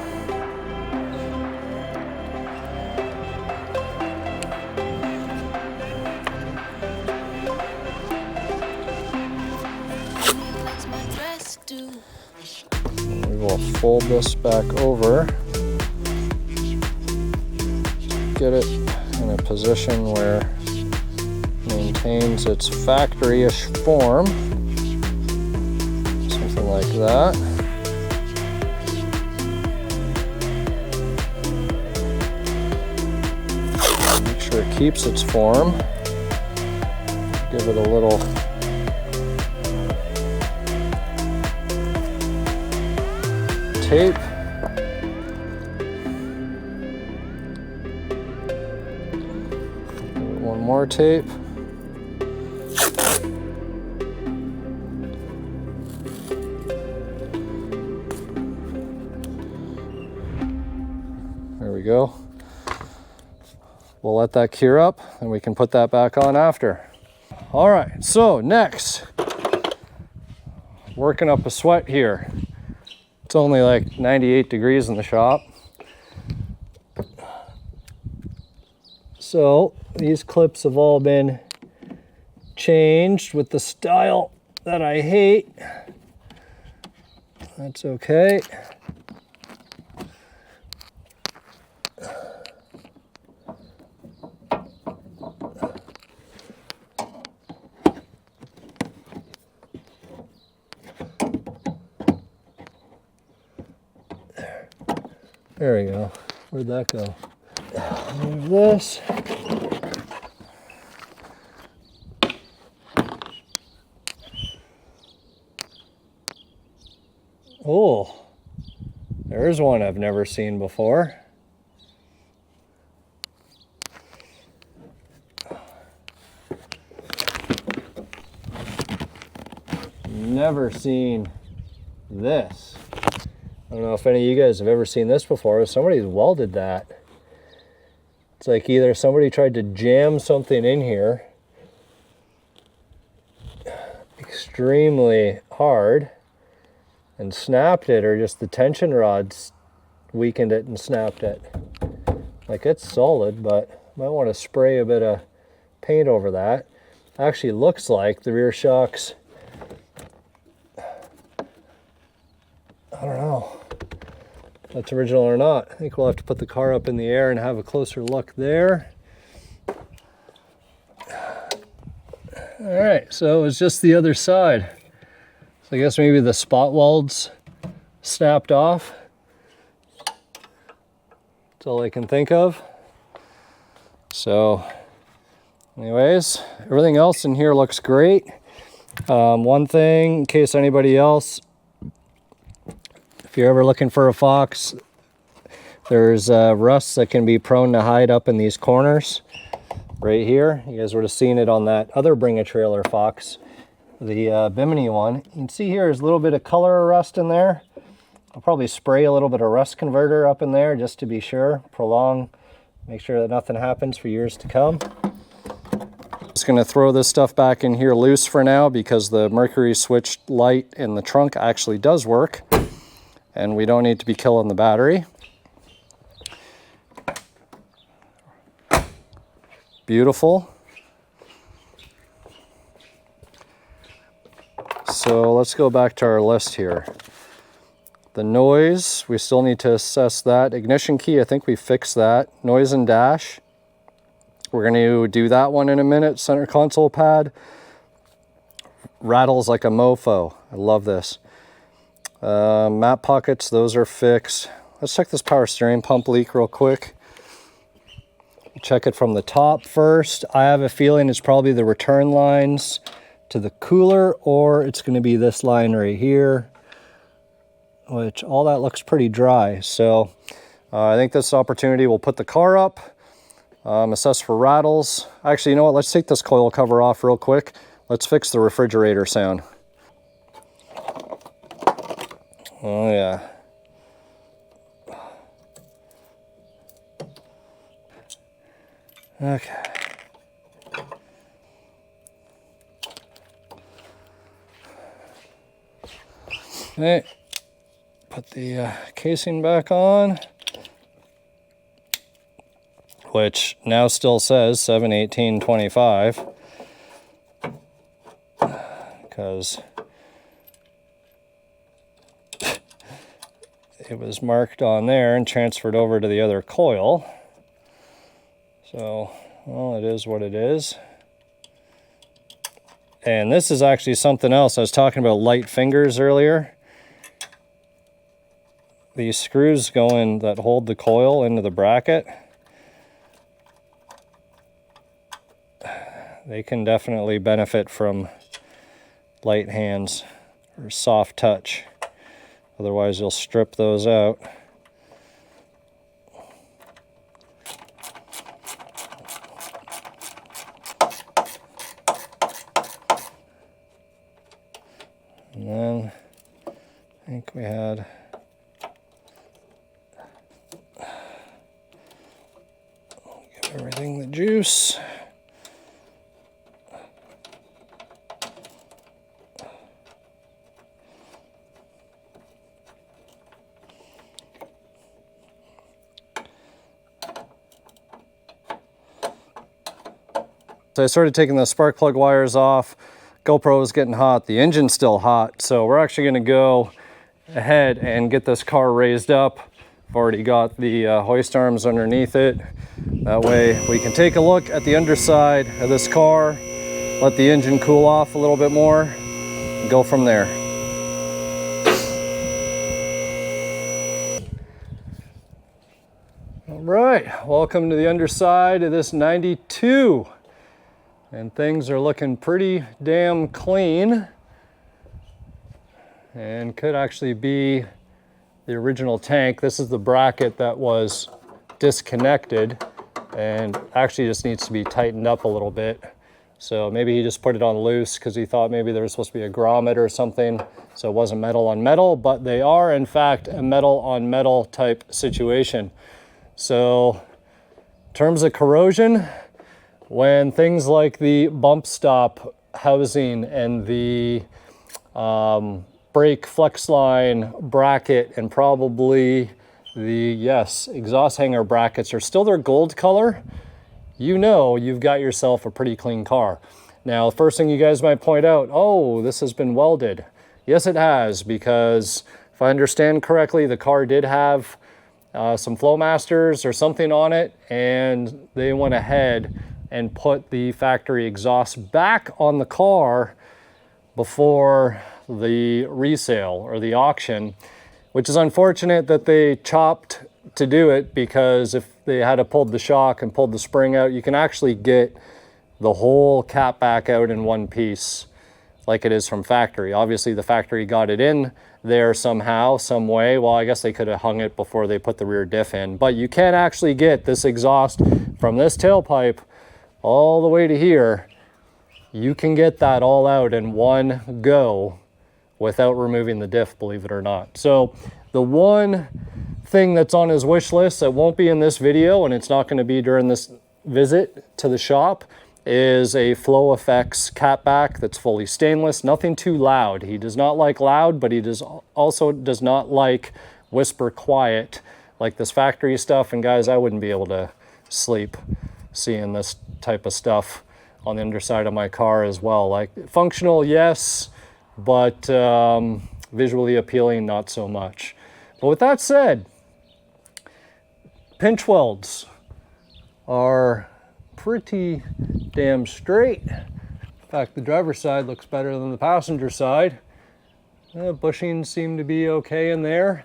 We will fold this back over. get it in a position where it maintains its factory-ish form. Something like that. Make sure it keeps its form. Give it a little tape. One more tape. There we go. We'll let that cure up and we can put that back on after. All right, so next, working up a sweat here. It's only like 98 degrees in the shop. So these clips have all been changed with the style that I hate. That's okay. There we go. Where'd that go? Move this. Oh, there's one I've never seen before. Never seen this. I don't know if any of you guys have ever seen this before. Somebody's welded that. It's like either somebody tried to jam something in here extremely hard and snapped it, or just the tension rods weakened it and snapped it. Like, it's solid, but might want to spray a bit of paint over that. Actually looks like the rear shocks, I don't know if that's original or not. I think we'll have to put the car up in the air and have a closer look there. All right, so it was just the other side. So I guess maybe the spot welds snapped off. That's all I can think of. So anyways, everything else in here looks great. One thing, in case anybody else, if you're ever looking for a Fox, there's rust that can be prone to hide up in these corners right here. You guys would have seen it on that other Bring a Trailer Fox, the Bimini one. You can see here there's a little bit of color rust in there. I'll probably spray a little bit of rust converter up in there just to be sure, prolong, make sure that nothing happens for years to come. Just going to throw this stuff back in here loose for now because the Mercury switch light in the trunk actually does work. And we don't need to be killing the battery. Beautiful. So let's go back to our list here. The noise, we still need to assess that. Ignition key, I think we fixed that. Noise and dash, we're going to do that one in a minute. Center console pad rattles like a mofo. I love this. Map pockets, those are fixed. Let's check this power steering pump leak real quick. Check it from the top first. I have a feeling it's probably the return lines to the cooler, or it's going to be this line right here, which all that looks pretty dry. So I think this opportunity will put the car up, assess for rattles. Actually, you know what? Let's take this coil cover off real quick. Let's fix the refrigerator sound. Oh yeah. Okay. Okay. Put the casing back on, which now still says 7/18/25, because it was marked on there and transferred over to the other coil. So, well, it is what it is. And this is actually something else. I was talking about light fingers earlier. These screws going that hold the coil into the bracket, they can definitely benefit from light hands or soft touch. Otherwise, you'll strip those out. And then I think we had give everything the juice. So I started taking the spark plug wires off. GoPro was getting hot, the engine's still hot, so we're actually gonna go ahead and get this car raised up. I've already got the hoist arms underneath it. That way we can take a look at the underside of this car, let the engine cool off a little bit more, and go from there. All right, welcome to the underside of this 92. And things are looking pretty damn clean. And could actually be the original tank. This is the bracket that was disconnected and actually just needs to be tightened up a little bit. So maybe he just put it on loose because he thought maybe there was supposed to be a grommet or something. So it wasn't metal on metal, but they are in fact a metal on metal type situation. So in terms of corrosion, when things like the bump stop housing and the brake flex line bracket and probably the, exhaust hanger brackets are still their gold color, you know you've got yourself a pretty clean car. Now, the first thing you guys might point out, oh, this has been welded. Yes, it has, because if I understand correctly, the car did have some Flowmasters or something on it, and they went ahead and put the factory exhaust back on the car before the resale or the auction, which is unfortunate that they chopped to do it, because if they had pulled the shock and pulled the spring out, you can actually get the whole cap back out in one piece like it is from factory. Obviously the factory got it in there somehow, some way. Well, I guess they could have hung it before they put the rear diff in, but you can actually get this exhaust from this tailpipe all the way to here. You can get that all out in one go without removing the diff, believe it or not. So the one thing that's on his wish list that won't be in this video, and it's not going to be during this visit to the shop, is a Flow Effects catback that's fully stainless, nothing too loud. He does not like loud, but he also does not like whisper quiet like this factory stuff. And guys, I wouldn't be able to sleep seeing this type of stuff on the underside of my car as well. Like functional, yes, but visually appealing, not so much. But with that said, pinch welds are pretty damn straight. In fact, the driver's side looks better than the passenger side. Bushings seem to be okay in there.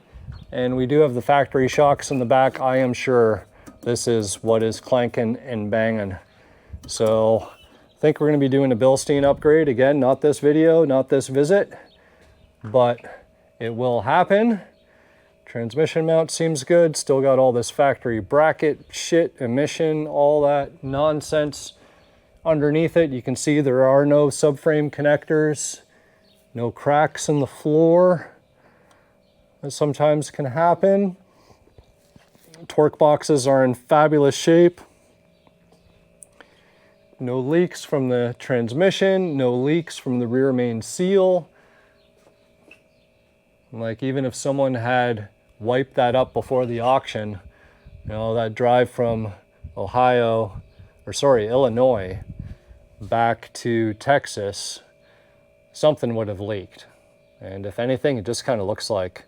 And we do have the factory shocks in the back. I am sure this is what is clanking and banging. So I think we're going to be doing a Bilstein upgrade. Again, not this video, not this visit, but it will happen. Transmission mount seems good. Still got all this factory bracket shit, emission, all that nonsense underneath it. You can see there are no subframe connectors, no cracks in the floor. That sometimes can happen. Torque boxes are in fabulous shape. No leaks from the transmission, no leaks from the rear main seal. Like even if someone had wiped that up before the auction, you know, that drive from Illinois back to Texas, something would have leaked. And if anything, it just kind of looks like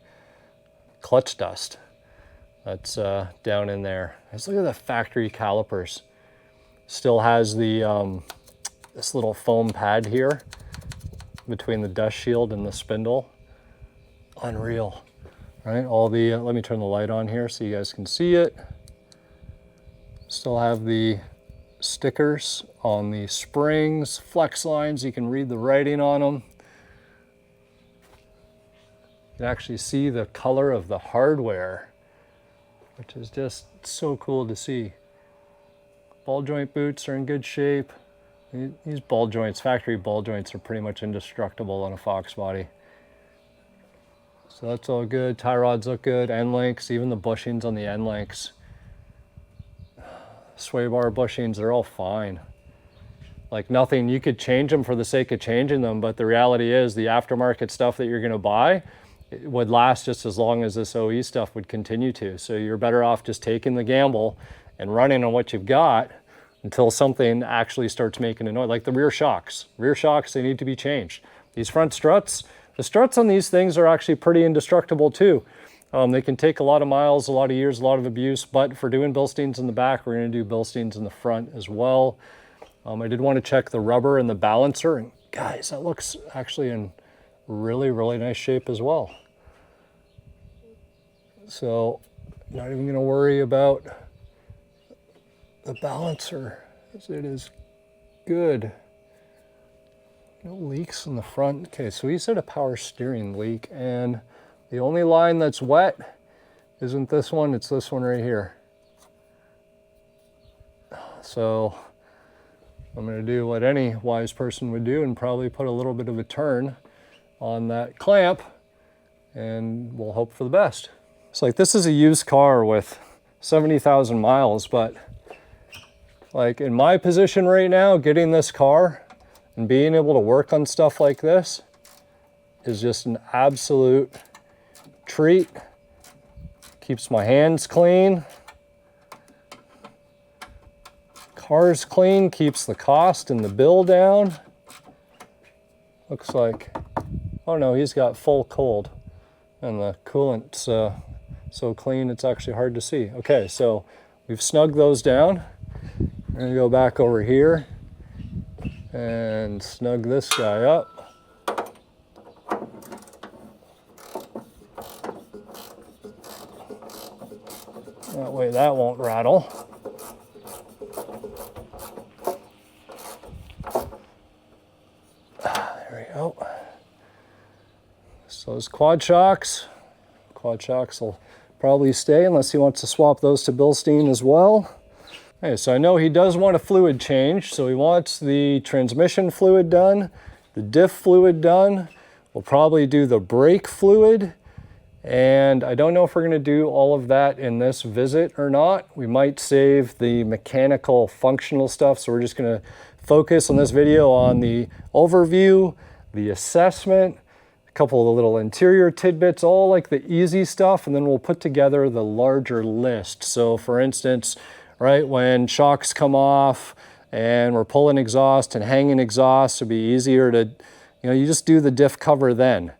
clutch dust that's down in there. Let's look at the factory calipers. Still has the this little foam pad here between the dust shield and the spindle. Unreal, right? All the, let me turn the light on here so you guys can see it. Still have the stickers on the springs, flex lines, you can read the writing on them. You can actually see the color of the hardware, which is just so cool to see. Ball joint boots are in good shape. These ball joints, factory ball joints, are pretty much indestructible on a Foxbody. So that's all good. Tie rods look good, end links, even the bushings on the end links. Sway bar bushings, they're all fine. Like nothing, you could change them for the sake of changing them, but the reality is the aftermarket stuff that you're gonna buy, it would last just as long as this OE stuff would continue to. So you're better off just taking the gamble and running on what you've got until something actually starts making a noise. Like the rear shocks. Rear shocks, they need to be changed. These front struts, the struts on these things are actually pretty indestructible too. They can take a lot of miles, a lot of years, a lot of abuse, but for doing Bilsteins in the back, we're gonna do Bilsteins in the front as well. I did want to check the rubber and the balancer, and guys, that looks actually in really, really nice shape as well. So, not even gonna worry about the balancer, as it is good. No leaks in the front. Okay, so he said a power steering leak, and the only line that's wet isn't this one, it's this one right here. So I'm gonna do what any wise person would do and probably put a little bit of a turn on that clamp, and we'll hope for the best. It's like, this is a used car with 70,000 miles, but like in my position right now, getting this car and being able to work on stuff like this is just an absolute treat. Keeps my hands clean. Car's clean, keeps the cost and the bill down. Looks like, oh no, he's got full cold and the coolant's so clean it's actually hard to see. Okay, so we've snugged those down. We're gonna go back over here and snug this guy up. That way that won't rattle. There we go. So those quad shocks will probably stay unless he wants to swap those to Bilstein as well. Okay, so I know he does want a fluid change, so he wants the transmission fluid done, the diff fluid done. We'll probably do the brake fluid, and I don't know if we're gonna do all of that in this visit or not. We might save the mechanical functional stuff, so we're just gonna focus on this video on the overview, the assessment, a couple of the little interior tidbits, all like the easy stuff, and then we'll put together the larger list. So for instance, right, when shocks come off and we're pulling exhaust and hanging exhaust, it'd be easier to, you just do the diff cover then.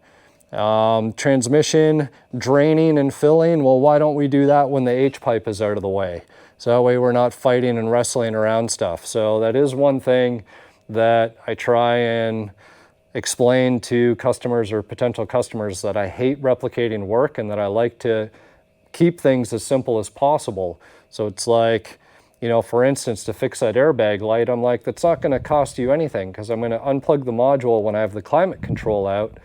Transmission draining and filling, well, why don't we do that when the H-pipe is out of the way? So that way we're not fighting and wrestling around stuff. So that is one thing that I try and explain to customers or potential customers, that I hate replicating work and that I like to keep things as simple as possible. So it's like, for instance, to fix that airbag light, I'm like, that's not gonna cost you anything, because I'm gonna unplug the module when I have the climate control out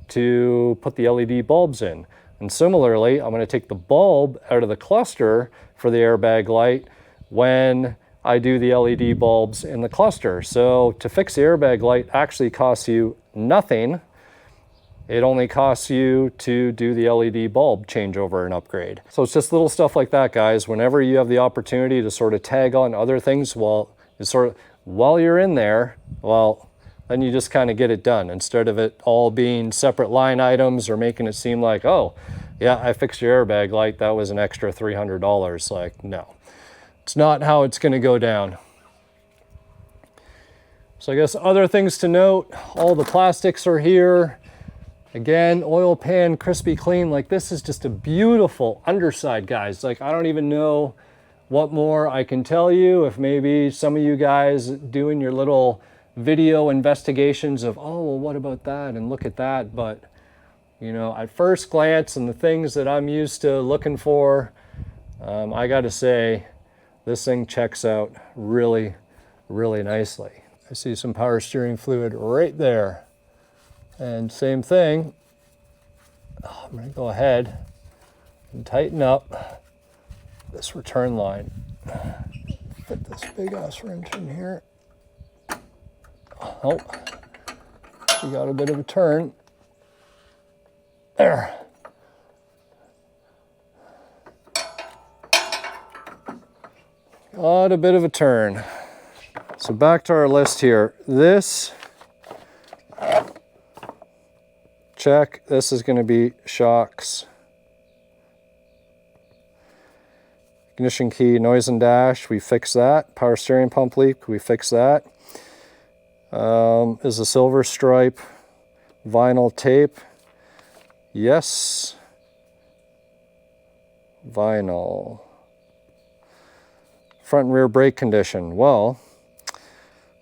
to put the LED bulbs in. And similarly, I'm gonna take the bulb out of the cluster for the airbag light when I do the LED bulbs in the cluster. So to fix the airbag light actually costs you nothing. It only costs you to do the LED bulb changeover and upgrade. So it's just little stuff like that, guys. Whenever you have the opportunity to sort of tag on other things, while you're in there, well, then you just kind of get it done, instead of it all being separate line items or making it seem like, oh, yeah, I fixed your airbag light, that was an extra $300. Like, no, it's not how it's gonna go down. So I guess other things to note, all the plastics are here. Again, oil pan, crispy clean. Like, this is just a beautiful underside, guys. Like, I don't even know what more I can tell you. If maybe some of you guys doing your little video investigations of, oh, well, what about that and look at that, but you know, at first glance and the things that I'm used to looking for, I gotta say this thing checks out really, really nicely. I see some power steering fluid right there. And same thing, I'm gonna go ahead and tighten up this return line. Fit this big ass wrench in here. Oh, we got a bit of a turn. There. Got a bit of a turn. So back to our list here. This, check. This is going to be shocks. Ignition key, noise and dash, we fix that. Power steering pump leak, we fix that. Is a silver stripe vinyl tape? Yes. Vinyl. Front and rear brake condition. Well,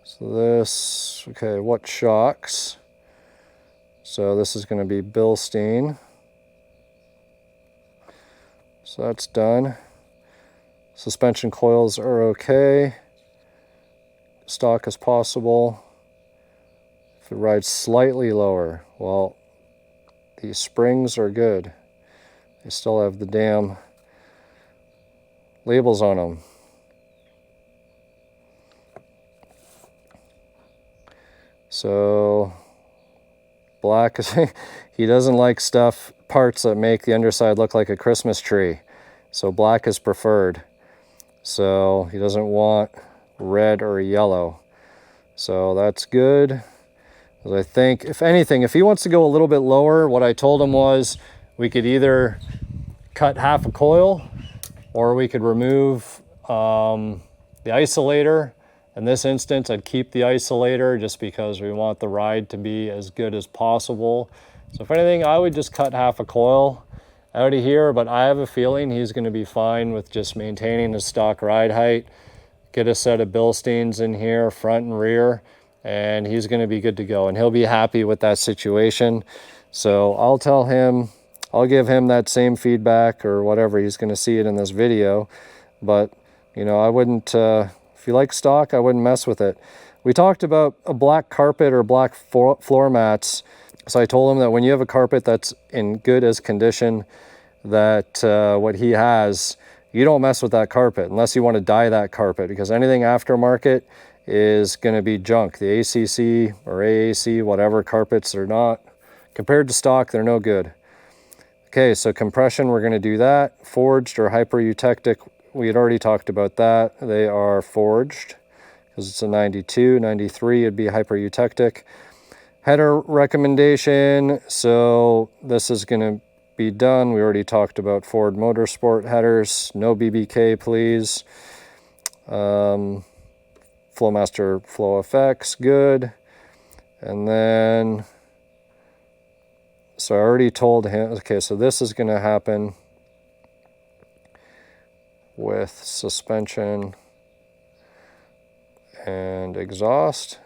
so this, okay, what shocks? So this is going to be Bilstein. So that's done. Suspension coils are okay. Stock as possible. If it rides slightly lower, well, these springs are good. They still have the damn labels on them. So black is, he doesn't like parts that make the underside look like a Christmas tree. So black is preferred. So he doesn't want red or yellow. So that's good. I think, if anything, if he wants to go a little bit lower, what I told him was we could either cut half a coil or we could remove the isolator. In this instance, I'd keep the isolator just because we want the ride to be as good as possible. So if anything, I would just cut half a coil out of here, but I have a feeling he's going to be fine with just maintaining his stock ride height. Get a set of Bilsteins in here, front and rear, and he's going to be good to go, and he'll be happy with that situation. So I'll tell him, I'll give him that same feedback or whatever. He's going to see it in this video, but you know, I wouldn't, if you like stock, I wouldn't mess with it. We talked about a black carpet or black floor mats. So I told him that when you have a carpet that's in good as condition that what he has, you don't mess with that carpet unless you want to dye that carpet, because anything aftermarket is going to be junk. The ACC or AAC, whatever carpets are not, compared to stock, they're no good. Okay, so compression, we're going to do that. Forged or hyper-eutectic, we had already talked about that. They are forged because it's a 92, 93, it'd be hyper-eutectic. Header recommendation, so this is going to be done. We already talked about Ford Motorsport headers. No BBK, please. Flowmaster Flow Effects, good. And then, so I already told him, okay, so this is going to happen with suspension and exhaust.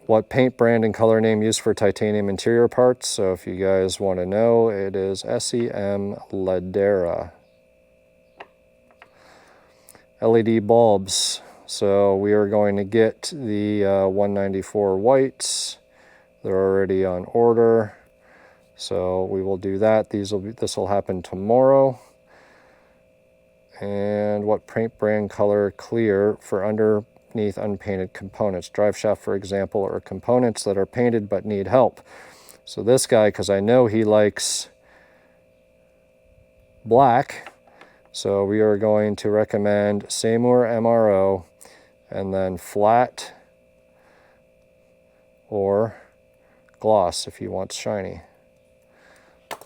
What paint brand and color name used for titanium interior parts? So if you guys want to know, it is SEM Ladera. LED bulbs. So we are going to get the 194 whites. They're already on order. So we will do that. This will happen tomorrow. And what paint brand color clear for underneath unpainted components? Drive shaft, for example, or components that are painted but need help. So this guy, because I know he likes black, so we are going to recommend Seymour MRO and then flat or gloss if he wants shiny.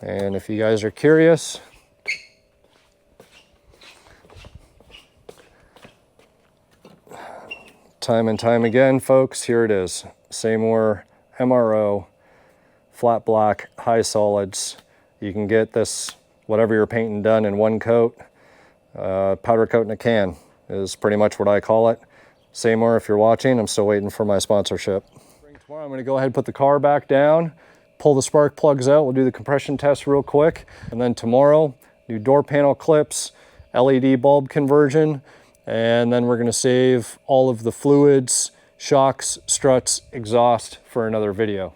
And if you guys are curious, time and time again, folks, here it is. Seymour MRO, flat black, high solids. You can get this whatever you're painting done in one coat. Powder coat in a can is pretty much what I call it. Seymour, if you're watching, I'm still waiting for my sponsorship. Tomorrow I'm going to go ahead and put the car back down, pull the spark plugs out. We'll do the compression test real quick. And then tomorrow, do door panel clips, LED bulb conversion, and then we're going to save all of the fluids, shocks, struts, exhaust for another video.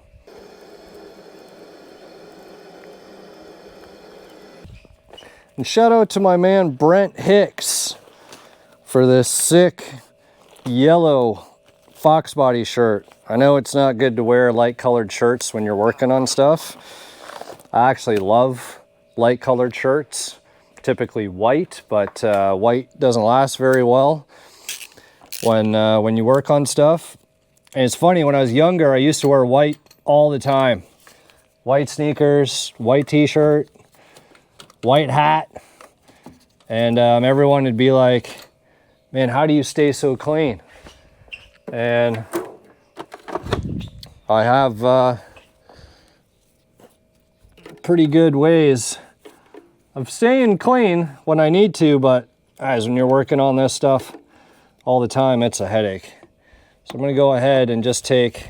And shout out to my man Brent Hicks for this sick yellow Foxbody shirt. I know it's not good to wear light colored shirts when you're working on stuff. I actually love light colored shirts, typically white, but white doesn't last very well when you work on stuff. And it's funny, when I was younger, I used to wear white all the time. White sneakers, white t-shirt, white hat, and everyone would be like, man, how do you stay so clean? And I have pretty good ways of staying clean when I need to, but guys, when you're working on this stuff all the time, it's a headache. So I'm going to go ahead and just take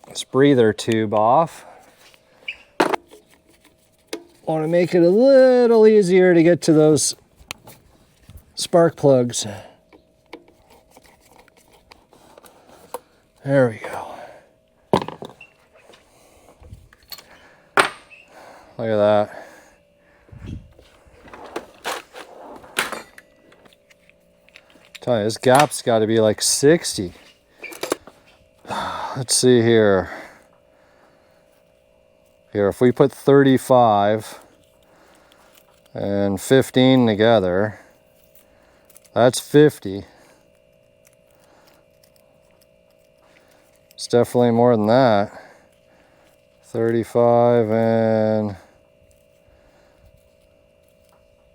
this breather tube off. Want to make it a little easier to get to those spark plugs. There we go. Look at that. Tell you, this gap's got to be like 60. Let's see here. Here, if we put 35 and 15 together, that's 50. It's definitely more than that. 35 and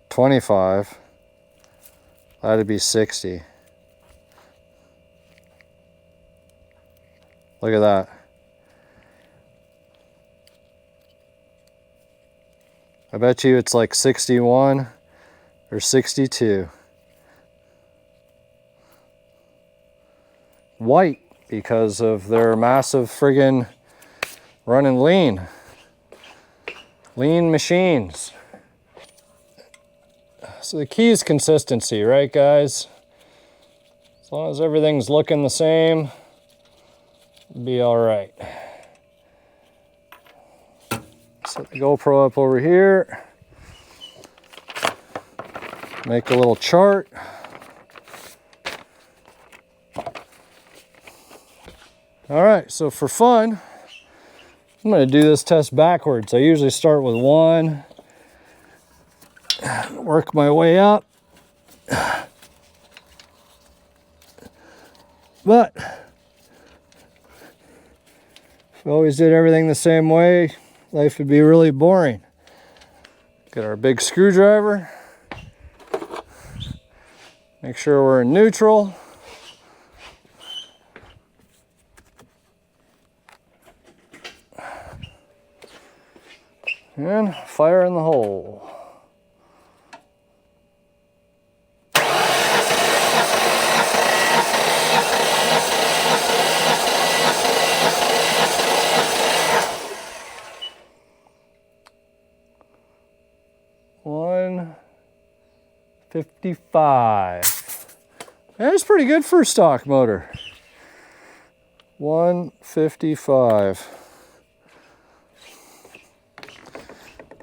25. That'd be 60. Look at that. I bet you it's like 61 or 62. White, because of their massive friggin' running lean machines. So the key is consistency, right guys? As long as everything's looking the same, it'll be all right. Set the GoPro up over here. Make a little chart. All right, so for fun, I'm going to do this test backwards. I usually start with 1, work my way up. But if we always did everything the same way, life would be really boring. Get our big screwdriver. Make sure we're in neutral. And fire in the hole. $155. That's pretty good for a stock motor. $155.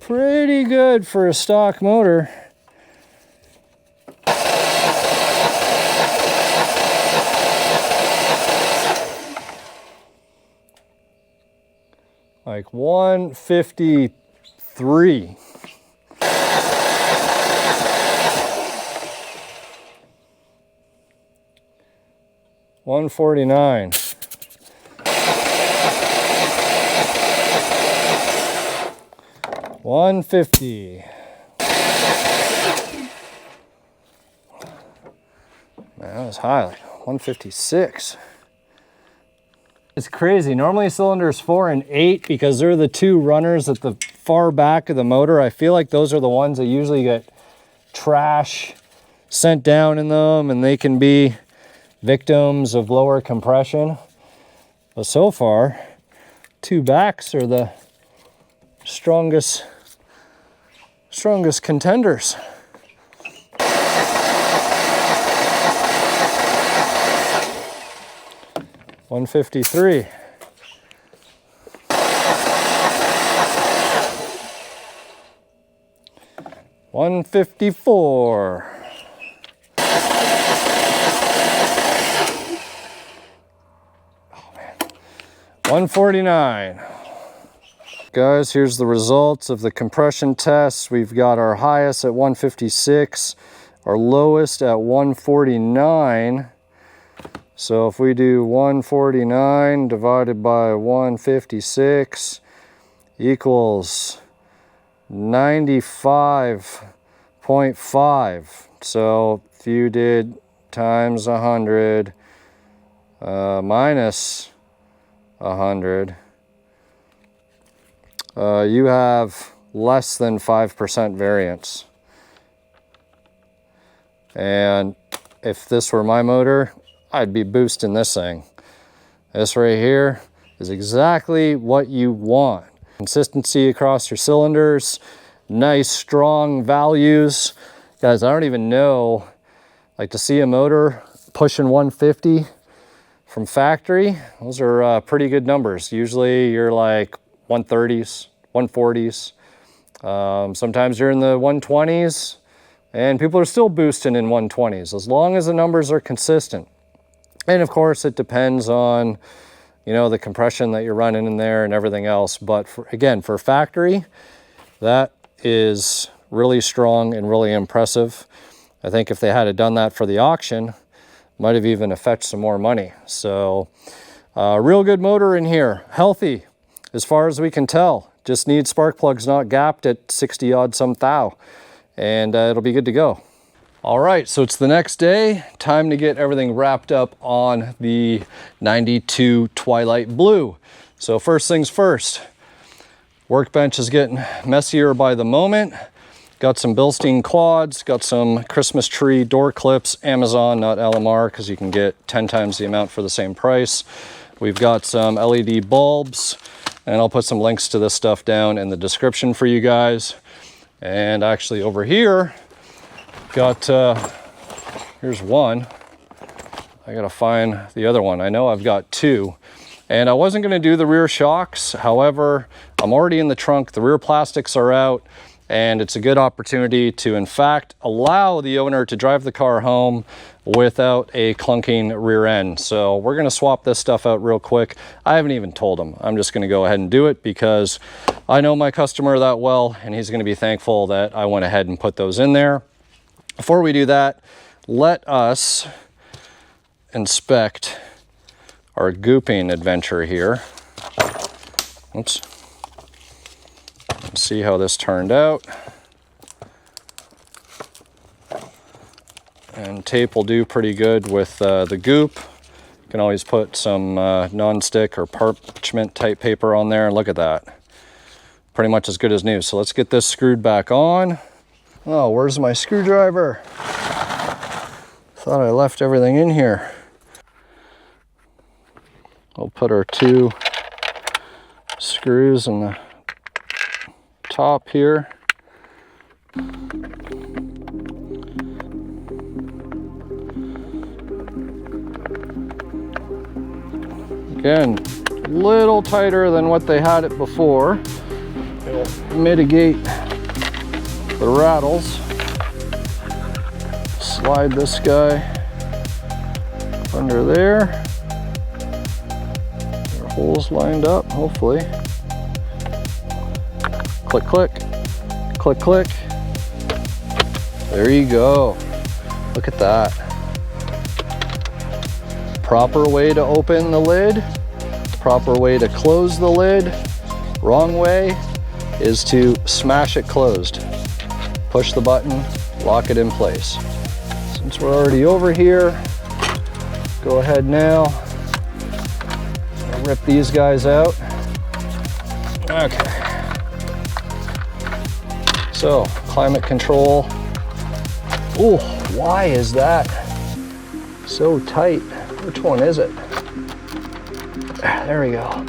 Pretty good for a stock motor. Like 153. $149. $150. Man, that was high, like 156. It's crazy. Normally cylinders 4 and 8, because they're the two runners that the far back of the motor. I feel like those are the ones that usually get trash sent down in them, and they can be victims of lower compression. But so far, two backs are the strongest contenders. $153. $154. Oh man. $149. Guys, here's the results of the compression tests. We've got our highest at 156, our lowest at 149. So if we do 149 divided by 156 equals 95.5. So if you did times 100 minus 100, you have less than 5% variance. And if this were my motor, I'd be boosting this thing. This right here is exactly what you want. Consistency across your cylinders, nice strong values. Guys, I don't even know, like to see a motor pushing 150 from factory, those are pretty good numbers. Usually you're like 130s, 140s. Sometimes you're in the 120s, and people are still boosting in 120s as long as the numbers are consistent. And of course it depends on, you know, the compression that you're running in there and everything else. But again, for factory, that is really strong and really impressive. I think if they had done that for the auction, might have even fetched some more money. So real good motor in here, healthy as far as we can tell. Just needs spark plugs not gapped at 60 odd some thou, and it'll be good to go. All right, so it's the next day. Time to get everything wrapped up on the 92 Twilight Blue. So first things first, workbench is getting messier by the moment. Got some Bilstein quads, got some Christmas tree door clips, Amazon, not LMR, because you can get 10 times the amount for the same price. We've got some LED bulbs, and I'll put some links to this stuff down in the description for you guys. And actually over here, got, here's one. I gotta find the other one. I know I've got two. And I wasn't gonna do the rear shocks. However, I'm already in the trunk. The rear plastics are out, and it's a good opportunity to, in fact, allow the owner to drive the car home without a clunking rear end. So we're gonna swap this stuff out real quick. I haven't even told him. I'm just gonna go ahead and do it because I know my customer that well, and he's gonna be thankful that I went ahead and put those in there. Before we do that, let us inspect our gooping adventure here. Oops. Let's see how this turned out. And tape will do pretty good with the goop. You can always put some non-stick or parchment type paper on there, and look at that. Pretty much as good as new. So let's get this screwed back on. Oh, where's my screwdriver? Thought I left everything in here. We'll put our two screws in the top here. Again, a little tighter than what they had it before. It'll mitigate the rattles. Slide this guy under there. There are holes lined up, hopefully. Click, click, click, click. There you go. Look at that. Proper way to open the lid, proper way to close the lid. Wrong way is to smash it closed. Push the button, lock it in place. Since we're already over here, go ahead now, rip these guys out. Okay. So, climate control. Oh, why is that so tight? Which one is it? There we go.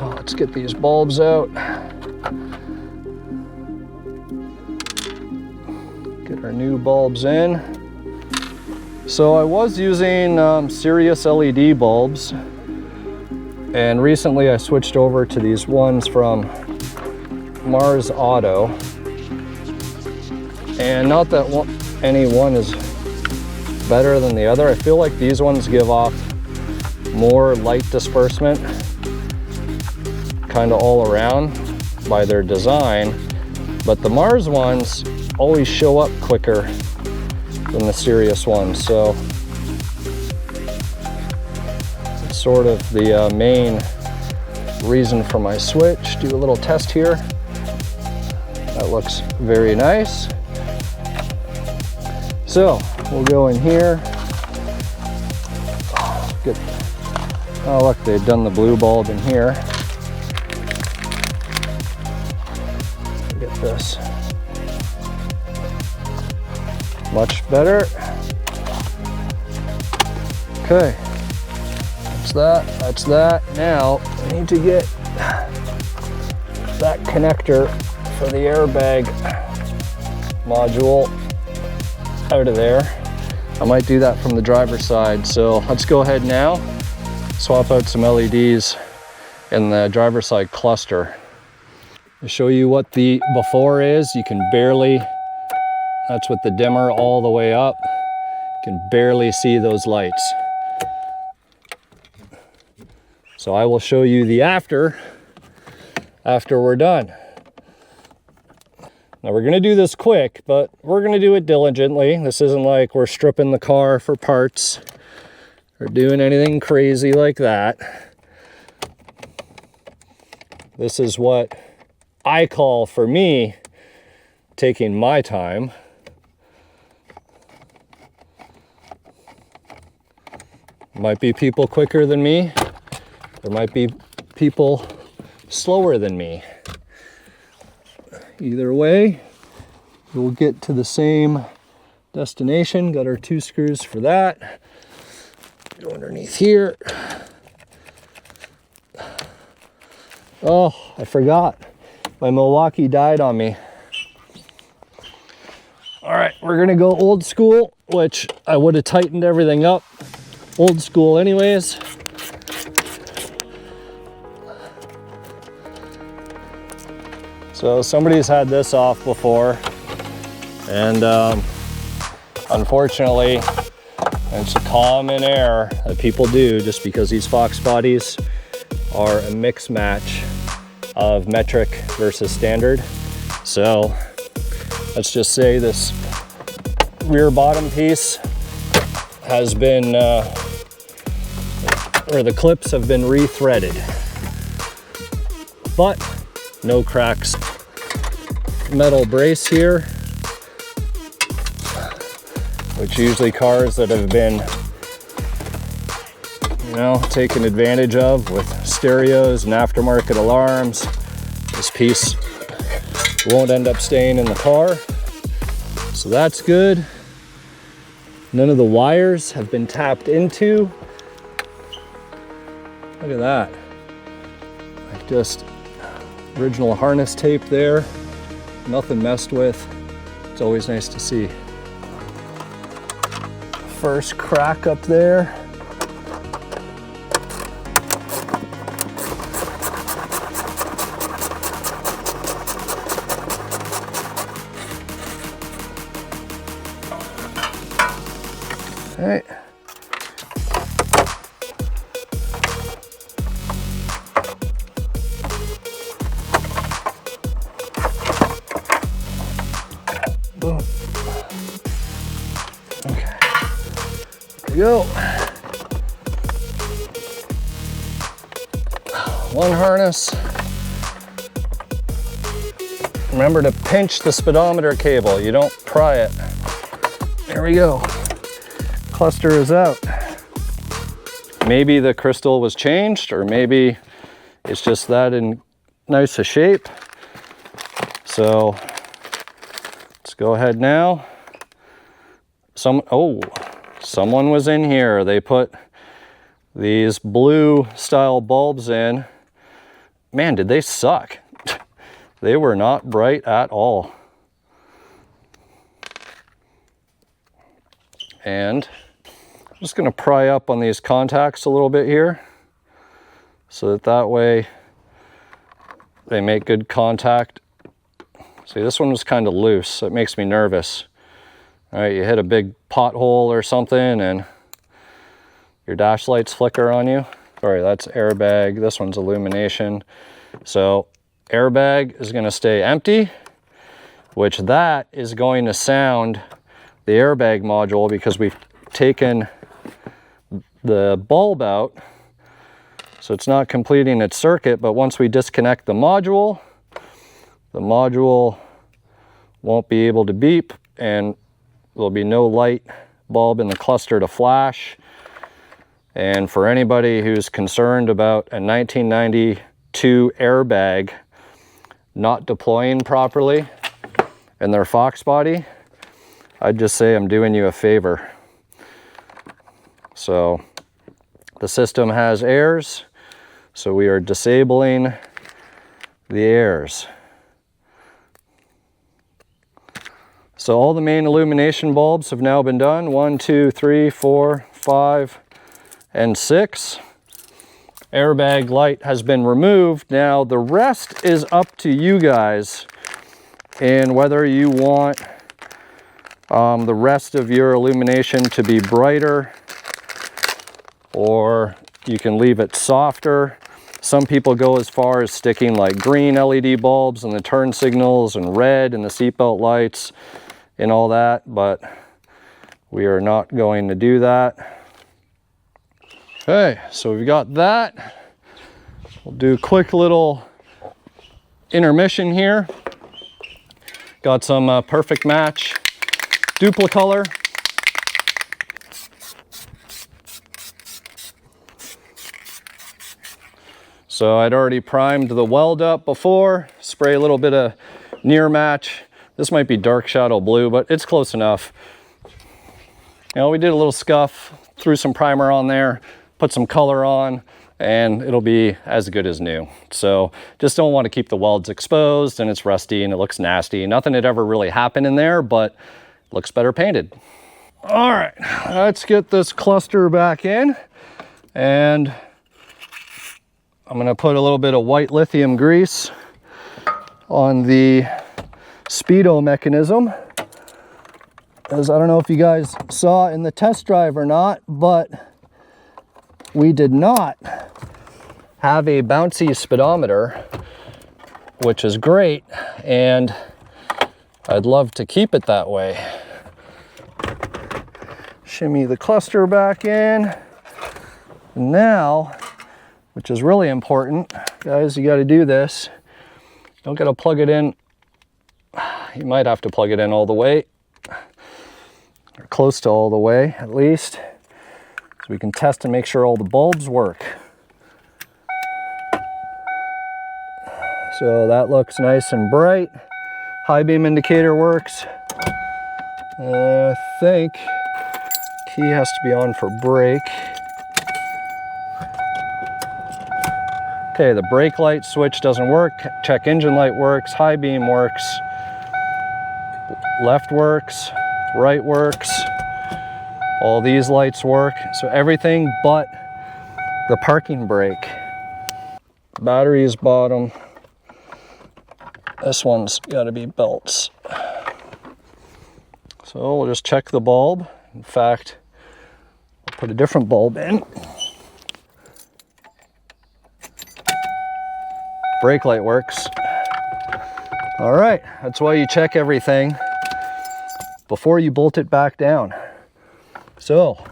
Oh, let's get these bulbs out. Get our new bulbs in. So I was using Sirius LED bulbs, and recently I switched over to these ones from Mars Auto. And not that any one is better than the other. I feel like these ones give off more light disbursement kind of all around by their design, but the Mars ones always show up quicker than the Sirius ones. So it's sort of the main reason for my switch. Do a little test here. That looks very nice. So we'll go in here. Good. Oh look, they've done the blue bulb in here. Get this. Much better. Okay, that's that. Now I need to get that connector for the airbag module out of there. I might do that from the driver's side. So let's go ahead now, swap out some LEDs in the driver's side cluster. To show you what the before is, you can barely, that's with the dimmer all the way up, you can barely see those lights. So I will show you the after we're done. Now we're gonna do this quick, but we're gonna do it diligently. This isn't like we're stripping the car for parts or doing anything crazy like that. This is what I call, for me, taking my time. Might be people quicker than me. There might be people slower than me. Either way, we'll get to the same destination. Got our 2 screws for that. Go underneath here. Oh, I forgot. My Milwaukee died on me. All right, we're gonna go old school, which I would have tightened everything up old school anyways. So somebody's had this off before, and unfortunately, it's a common error that people do just because these Fox bodies are a mix match of metric versus standard. So let's just say this rear bottom piece has been, or the clips have been re-threaded, but no cracks. Metal brace here, which usually cars that have been, you know, taken advantage of with stereos and aftermarket alarms. This piece won't end up staying in the car, so that's good. None of the wires have been tapped into. Look at that. Like just original harness tape there. Nothing messed with. It's always nice to see. First crack up there. All right. Boom. Okay. There we go. One harness. Remember to pinch the speedometer cable. You don't pry it. There we go. Cluster is out. Maybe the crystal was changed, or maybe it's just that in nice a shape. So let's go ahead now. Someone was in here. They put these blue style bulbs in. Man, did they suck. They were not bright at all. And I'm just going to pry up on these contacts a little bit here, so that way they make good contact. See, this one was kind of loose, so it makes me nervous. All right, you hit a big pothole or something and your dash lights flicker on you. Sorry, that's airbag. This one's illumination. So airbag is going to stay empty, which that is going to sound the airbag module, because we've taken the bulb out. So it's not completing its circuit, but once we disconnect the module won't be able to beep, and there'll be no light bulb in the cluster to flash. And for anybody who's concerned about a 1992 airbag not deploying properly in their Foxbody, I'd just say I'm doing you a favor. So the system has airs, so we are disabling the airs. So all the main illumination bulbs have now been done. 1, 2, 3, 4, 5, and 6. Airbag light has been removed. Now the rest is up to you guys, and whether you want the rest of your illumination to be brighter, or you can leave it softer. Some people go as far as sticking like green LED bulbs and the turn signals, and red and the seatbelt lights and all that, but we are not going to do that. Okay, so we've got that. We'll do a quick little intermission here. Got some perfect match Duplicolor. So I'd already primed the weld up before. Spray a little bit of near match. This might be dark shadow blue, but it's close enough. You know, we did a little scuff, threw some primer on there, put some color on, and it'll be as good as new. So just don't want to keep the welds exposed, and it's rusty and it looks nasty. Nothing had ever really happened in there, but it looks better painted. All right, let's get this cluster back in, and I'm gonna put a little bit of white lithium grease on the speedo mechanism. As I don't know if you guys saw in the test drive or not, but we did not have a bouncy speedometer, which is great, and I'd love to keep it that way. Shimmy the cluster back in. Now, which is really important, guys, you got to do this. Don't got to plug it in. You might have to plug it in all the way, or close to all the way at least, so we can test and make sure all the bulbs work. So that looks nice and bright. High beam indicator works. I think key has to be on for brake. Okay, the brake light switch doesn't work. Check engine light works. High beam works. Left works. Right works. All these lights work. So everything but the parking brake. Battery is bottom. This one's got to be belts. So we'll just check the bulb. In fact, I'll put a different bulb in. Brake light works. All right, that's why you check everything before you bolt it back down. So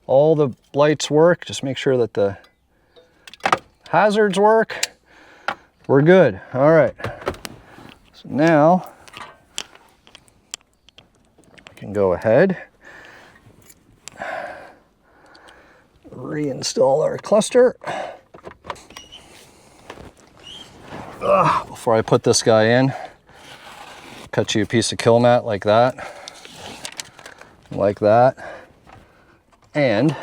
all the lights work. Just make sure that the hazards work. We're good. All right. So now we can go ahead, reinstall our cluster. Before I put this guy in, cut you a piece of kill mat like that, and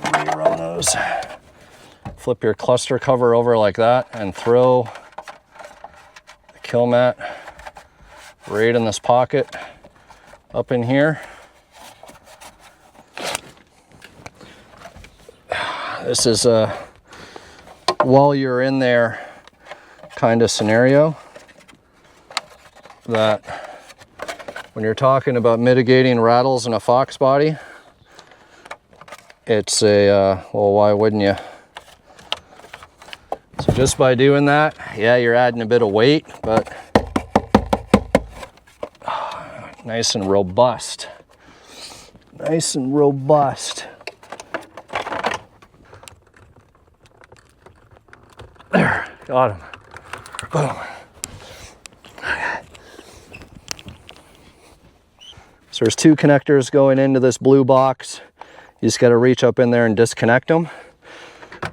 rerun those. Flip your cluster cover over like that and throw the kill mat right in this pocket up in here. This is a while you're in there kind of scenario that when you're talking about mitigating rattles in a Foxbody, it's a, well, why wouldn't you? So just by doing that, yeah, you're adding a bit of weight, but nice and robust. Nice and robust. There, got him. Boom. So there's two connectors going into this blue box. You just got to reach up in there and disconnect them.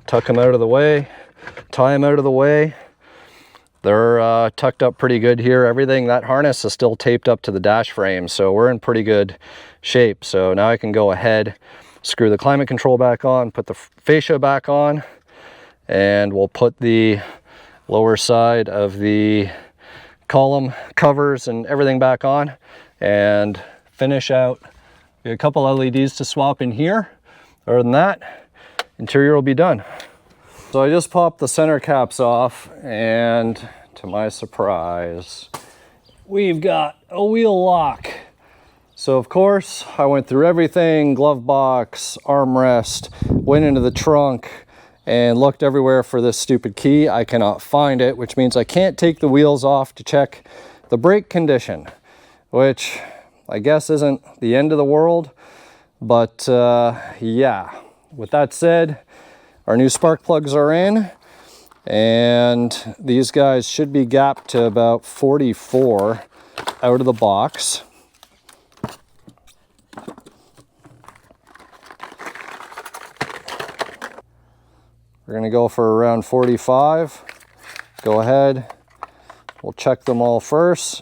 Tuck them out of the way. Tie them out of the way. They're tucked up pretty good here. Everything, that harness is still taped up to the dash frame, so we're in pretty good shape. So now I can go ahead, screw the climate control back on, put the fascia back on, and we'll put the lower side of the column covers and everything back on and finish out. A couple LEDs to swap in here. Other than that, interior will be done. So I just popped the center caps off, and to my surprise, we've got a wheel lock. So of course, I went through everything, glove box, armrest, went into the trunk, and looked everywhere for this stupid key. I cannot find it, which means I can't take the wheels off to check the brake condition, which I guess isn't the end of the world. But yeah, with that said, our new spark plugs are in, and these guys should be gapped to about 44 out of the box. We're gonna go for around 45. Go ahead, we'll check them all first.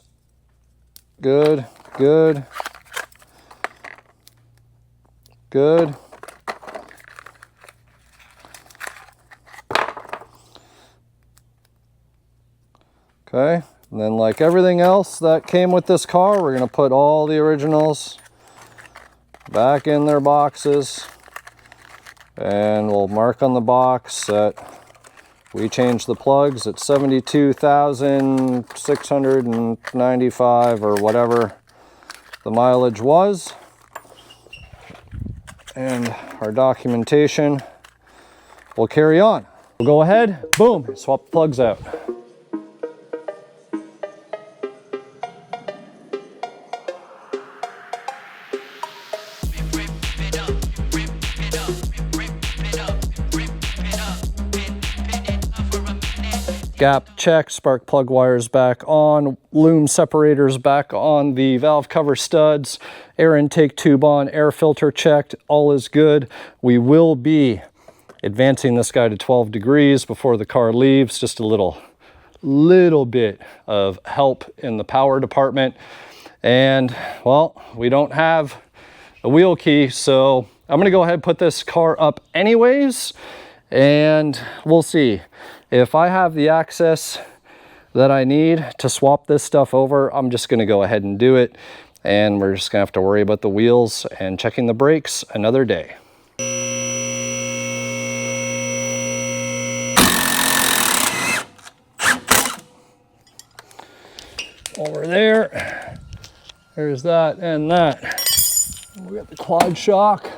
Good, good, good. Okay, and then like everything else that came with this car, we're gonna put all the originals back in their boxes, and we'll mark on the box that we changed the plugs at 72,695 or whatever the mileage was. And our documentation will carry on. We'll go ahead, boom, swap the plugs out. Gap check, spark plug wires back on, loom separators back on, the valve cover studs, air intake tube on, air filter checked, all is good. We will be advancing this guy to 12 degrees before the car leaves, just a little bit of help in the power department. And well, we don't have a wheel key, so I'm gonna go ahead and put this car up anyways, and we'll see. If I have the access that I need to swap this stuff over, I'm just gonna go ahead and do it. And we're just gonna have to worry about the wheels and checking the brakes another day. Over there, there's that and that. We got the quad shock.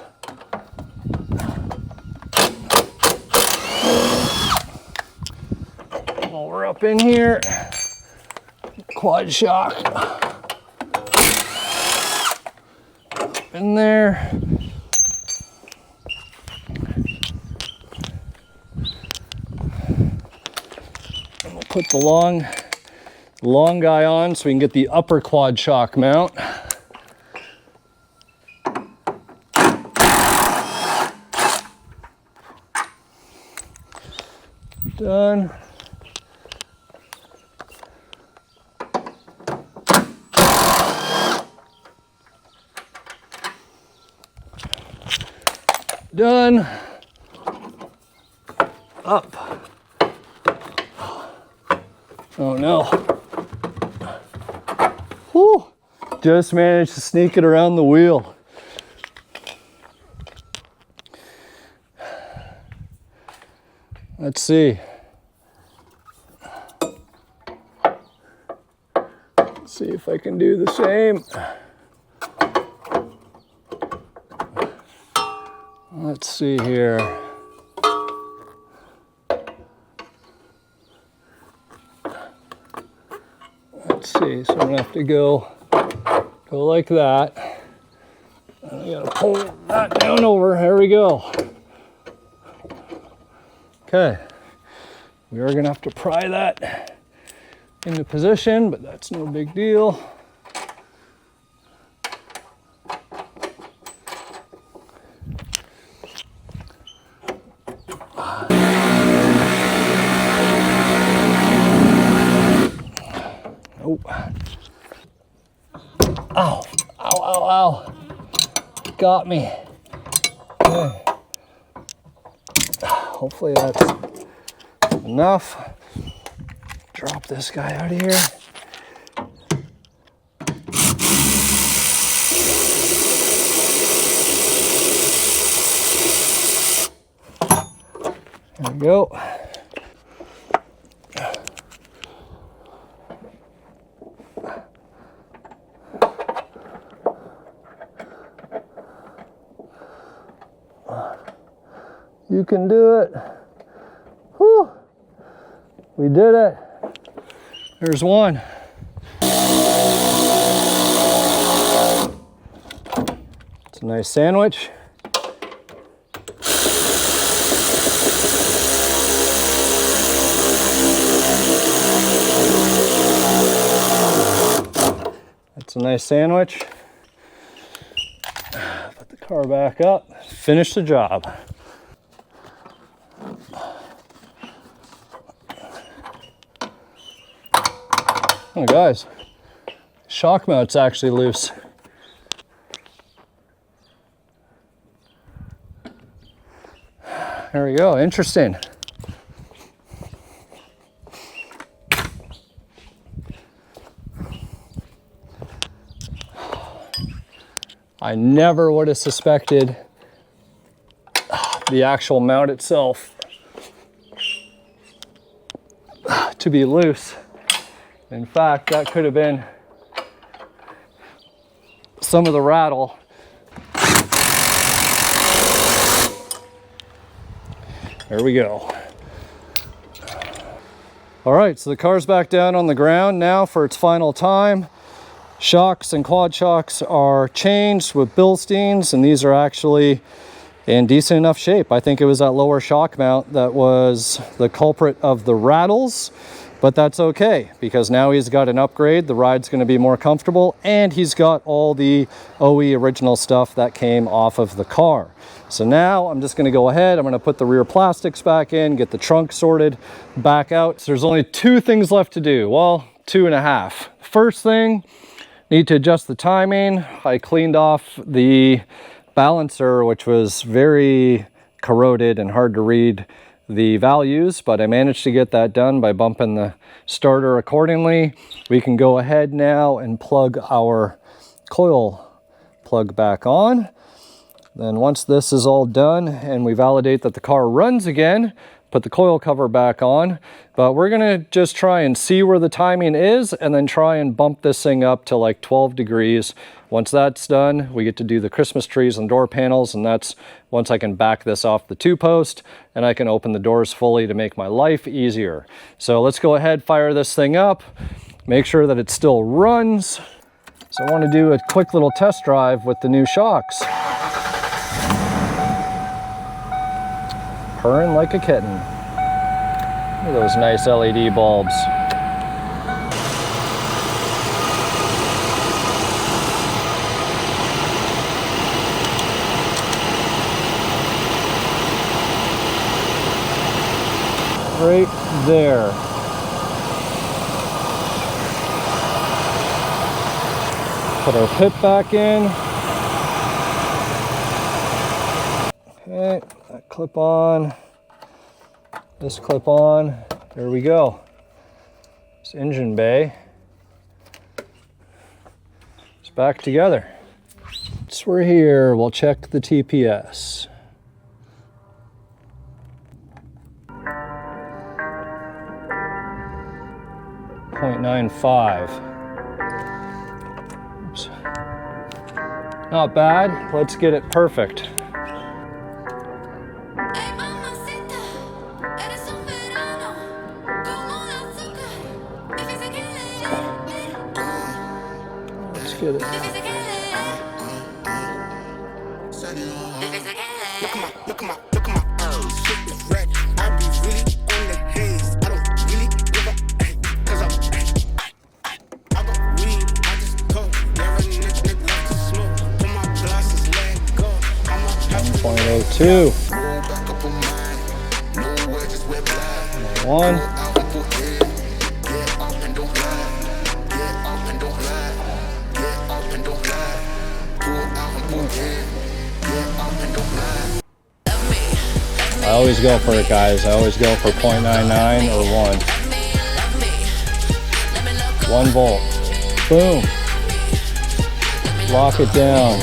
While we're up in here, quad shock up in there. And we'll put the long guy on so we can get the upper quad shock mount. Done. Done. Up. Oh no. Whew. Just managed to sneak it around the wheel. Let's see. Let's see if I can do the same. Let's see here. Let's see, so I'm gonna have to go like that. And I gotta pull that down over, there we go. Okay, we are gonna have to pry that into position, but that's no big deal. Oh. Ow, ow, ow, ow. Got me. Okay. Hopefully that's enough. Drop this guy out of here. There we go. You can do it. Whew. We did it. There's one. It's a nice sandwich. That's a nice sandwich. Put the car back up. Finish the job. Oh guys, shock mount's actually loose. There we go, interesting. I never would have suspected the actual mount itself to be loose. In fact, that could have been some of the rattle. There we go. All right, so the car's back down on the ground now for its final time. Shocks and quad shocks are changed with Bilsteins, and these are actually in decent enough shape. I think it was that lower shock mount that was the culprit of the rattles. But that's okay, because now he's got an upgrade. The ride's going to be more comfortable, and he's got all the OE original stuff that came off of the car. So now I'm just going to go ahead. I'm going to put the rear plastics back in, get the trunk sorted back out. So there's only two things left to do. Well, 2.5. First thing, need to adjust the timing. I cleaned off the balancer, which was very corroded and hard to read the values, but I managed to get that done by bumping the starter accordingly. We can go ahead now and plug our coil plug back on. Then once this is all done and we validate that the car runs again, put the coil cover back on. But we're gonna just try and see where the timing is and then try and bump this thing up to like 12 degrees. Once that's done, we get to do the Christmas trees and door panels, and that's once I can back this off the 2-post and I can open the doors fully to make my life easier. So let's go ahead, fire this thing up, make sure that it still runs. So I want to do a quick little test drive with the new shocks. Purring like a kitten. Look at those nice LED bulbs. right there. Put our pit back in. Okay, that clip on, this clip on, there we go. This engine bay is back together. So we're here, we'll check the TPS. .95. Oops. Not bad, let's get it perfect. Get it. .02. 1. I always go for it, guys. I always go for .99 or 1. 1 volt. Boom. Lock it down.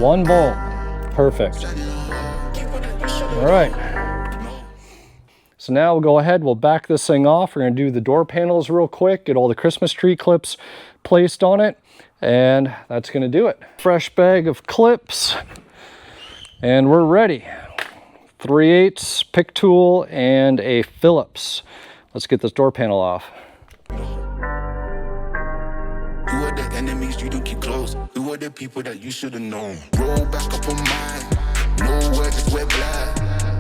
One volt. Perfect. All right. So now we'll go ahead, we'll back this thing off. We're gonna do the door panels real quick, get all the Christmas tree clips placed on it, and that's gonna do it. Fresh bag of clips, and we're ready. 3/8 pick tool and a Phillips. Let's get this door panel off. Who are the enemies you do keep close? Who are the people that you should have known? Roll back up on mine. No words, just wear black.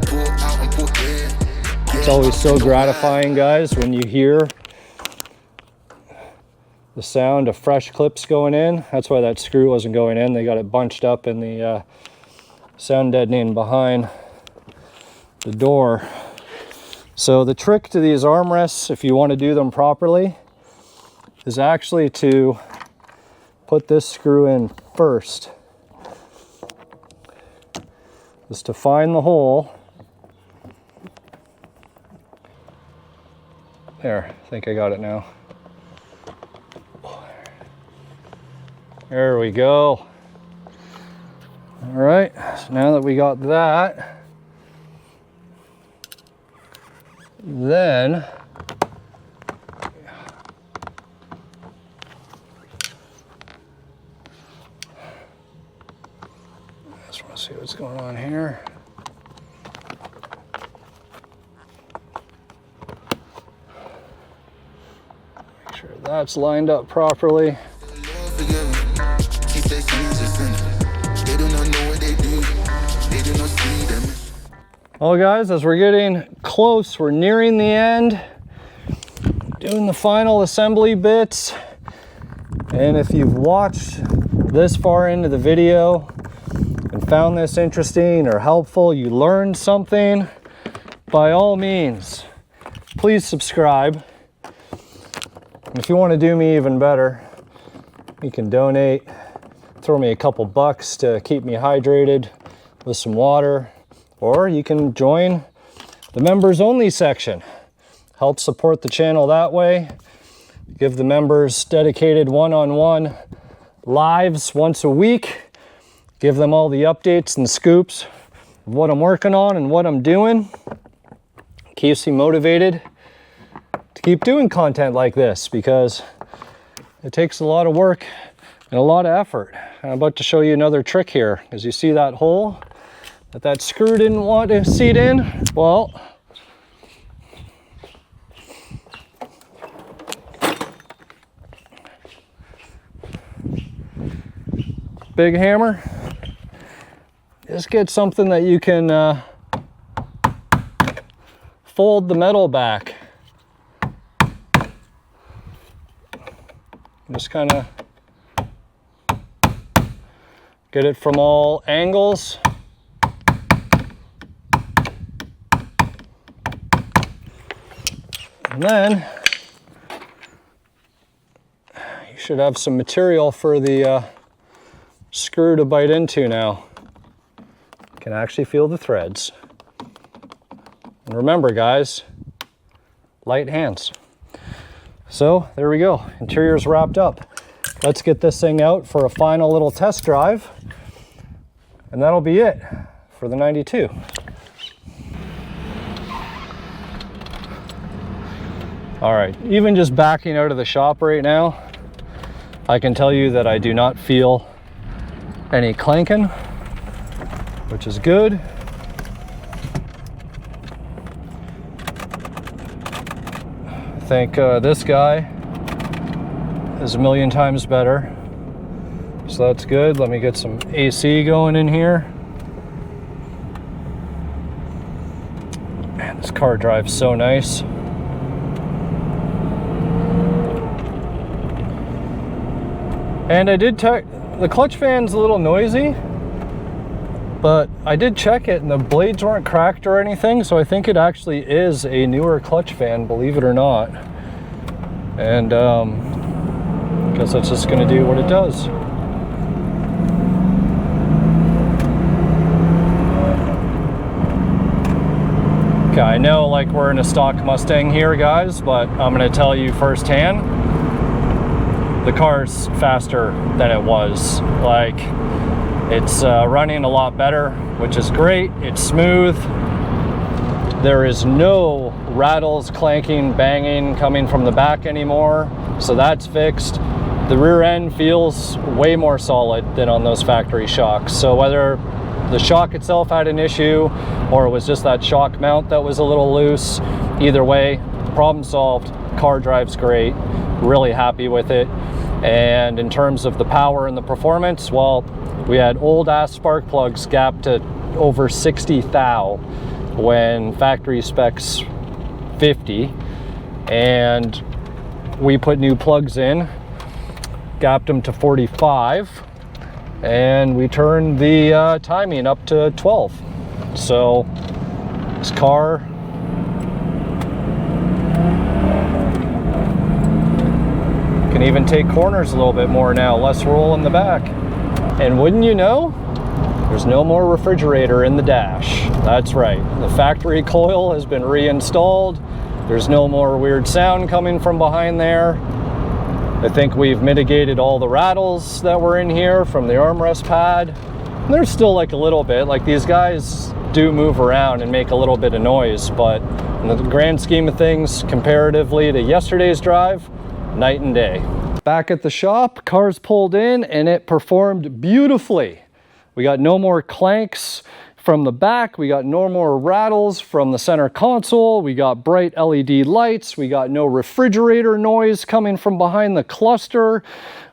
Pull out and pull in. It's always so gratifying, guys, when you hear the sound of fresh clips going in. That's why that screw wasn't going in. They got it bunched up in the sound deadening behind the door. So the trick to these armrests, if you want to do them properly, is actually to put this screw in first. Is to find the hole. There, I think I got it now. There we go. All right, so now that we got that, then I just want to see what's going on here. Make sure that's lined up properly. Well, guys, as we're getting close, we're nearing the end, doing the final assembly bits. And if you've watched this far into the video and found this interesting or helpful, you learned something, by all means, please subscribe. And if you want to do me even better, you can donate, throw me a couple bucks to keep me hydrated with some water, or you can join the members only section. Help support the channel that way. Give the members dedicated one-on-one lives once a week. Give them all the updates and scoops of what I'm working on and what I'm doing. Keeps me motivated to keep doing content like this, because it takes a lot of work and a lot of effort. I'm about to show you another trick here. As you see that hole that screw didn't want to seat in, well, big hammer, just get something that you can fold the metal back. Just kind of Get it from all angles. And then you should have some material for the screw to bite into now. You can actually feel the threads. And remember guys, light hands. So there we go, interior's wrapped up. Let's get this thing out for a final little test drive. And that'll be it for the 92. All right, even just backing out of the shop right now, I can tell you that I do not feel any clanking, which is good. I think this guy is a million times better. So that's good. Let me get some AC going in here. Man, this car drives so nice. And I did check, the clutch fan's a little noisy, but I did check it and the blades weren't cracked or anything, so I think it actually is a newer clutch fan, believe it or not. And I guess that's just gonna do what it does. Okay, I know like we're in a stock Mustang here guys, but I'm gonna tell you firsthand, the car's faster than it was. Like, it's running a lot better, which is great. It's smooth. There is no rattles, clanking, banging coming from the back anymore, so that's fixed. The rear end feels way more solid than on those factory shocks. So whether the shock itself had an issue or it was just that shock mount that was a little loose, either way, problem solved. Car drives great. Really happy with it. And in terms of the power and the performance, well, we had old ass spark plugs gapped to over 60 thou when factory specs 50, and we put new plugs in, gapped them to 45, and we turned the timing up to 12. So this car can even take corners a little bit more now, less roll in the back. And wouldn't you know, there's no more refrigerator in the dash. That's right, the factory coil has been reinstalled. There's no more weird sound coming from behind there. I think we've mitigated all the rattles that were in here from the armrest pad. And there's still like a little bit, like these guys do move around and make a little bit of noise, but in the grand scheme of things, comparatively to yesterday's drive, night and day. Back at the shop, car's pulled in and it performed beautifully. We got no more clanks from the back. We got no more rattles from the center console. We got bright LED lights. We got no refrigerator noise coming from behind the cluster.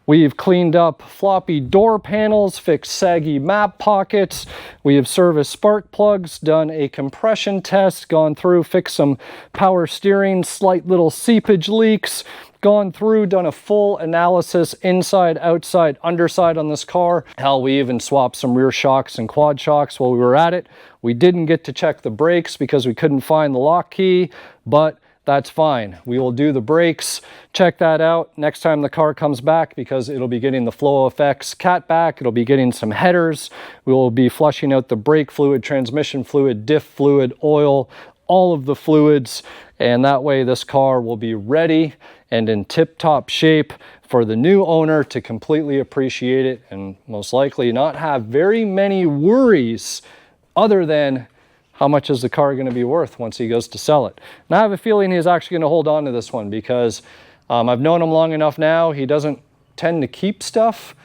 We've cleaned up floppy door panels, fixed saggy map pockets. We have serviced spark plugs, done a compression test, gone through, fixed some power steering, slight little seepage leaks, gone through, done a full analysis inside, outside, underside on this car. Hell, we even swapped some rear shocks and quad shocks while we were at it. We didn't get to check the brakes because we couldn't find the lock key, but that's fine. We will do the brakes, check that out next time the car comes back, because it'll be getting the Flow Effects cat back. It'll be getting some headers. We will be flushing out the brake fluid, transmission fluid, diff fluid, oil, all of the fluids. And that way this car will be ready and in tip-top shape for the new owner to completely appreciate it and most likely not have very many worries other than how much is the car going to be worth once he goes to sell it. And I have a feeling he's actually going to hold on to this one because I've known him long enough now. He doesn't tend to keep stuff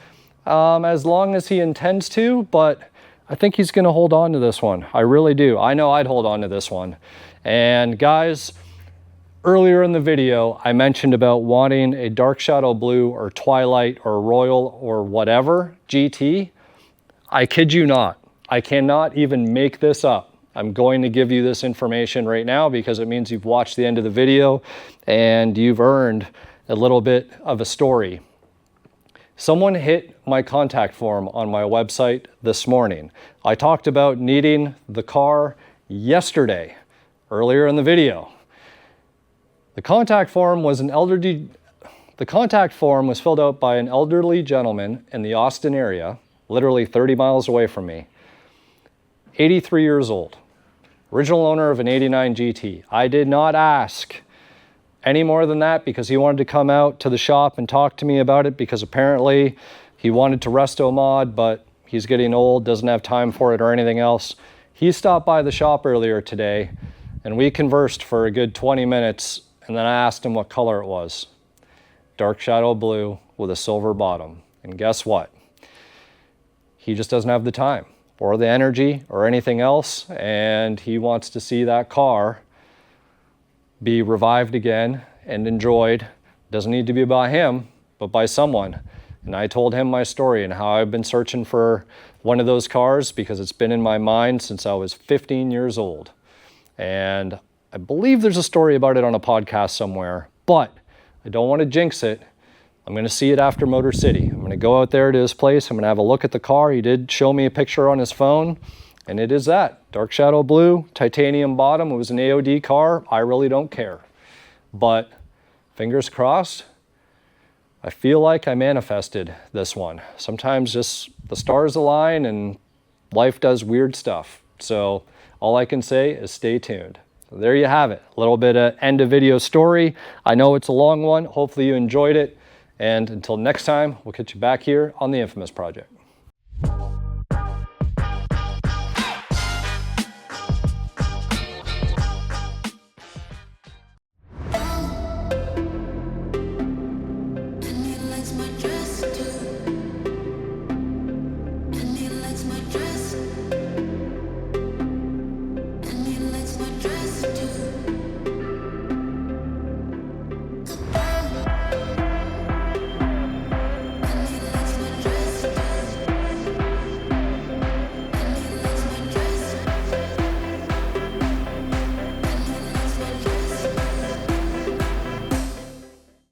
as long as he intends to, but I think he's going to hold on to this one. I really do. I know I'd hold on to this one. And guys, earlier in the video, I mentioned about wanting a dark shadow blue or twilight or royal or whatever GT. I kid you not. I cannot even make this up. I'm going to give you this information right now because it means you've watched the end of the video and you've earned a little bit of a story. Someone hit my contact form on my website this morning. I talked about needing the car yesterday, earlier in the video. The contact form was filled out by an elderly gentleman in the Austin area, literally 30 miles away from me. 83 years old, original owner of an 89 GT. I did not ask any more than that because he wanted to come out to the shop and talk to me about it, because apparently he wanted to resto mod, but he's getting old, doesn't have time for it or anything else. He stopped by the shop earlier today and we conversed for a good 20 minutes, and then I asked him what color it was. Dark shadow blue with a silver bottom. And guess what? He just doesn't have the time or the energy or anything else, and he wants to see that car be revived again and enjoyed. Doesn't need to be by him, but by someone. And I told him my story and how I've been searching for one of those cars because it's been in my mind since I was 15 years old. And I believe there's a story about it on a podcast somewhere, but I don't want to jinx it. I'm going to see it after Motor City. I'm going to go out there to his place. I'm going to have a look at the car. He did show me a picture on his phone, and it is that. Dark shadow blue, titanium bottom. It was an AOD car. I really don't care. But fingers crossed, I feel like I manifested this one. Sometimes just the stars align and life does weird stuff. So all I can say is stay tuned. So there you have it. A little bit of end of video story. I know it's a long one. Hopefully you enjoyed it. And until next time, we'll catch you back here on the Infamous Project.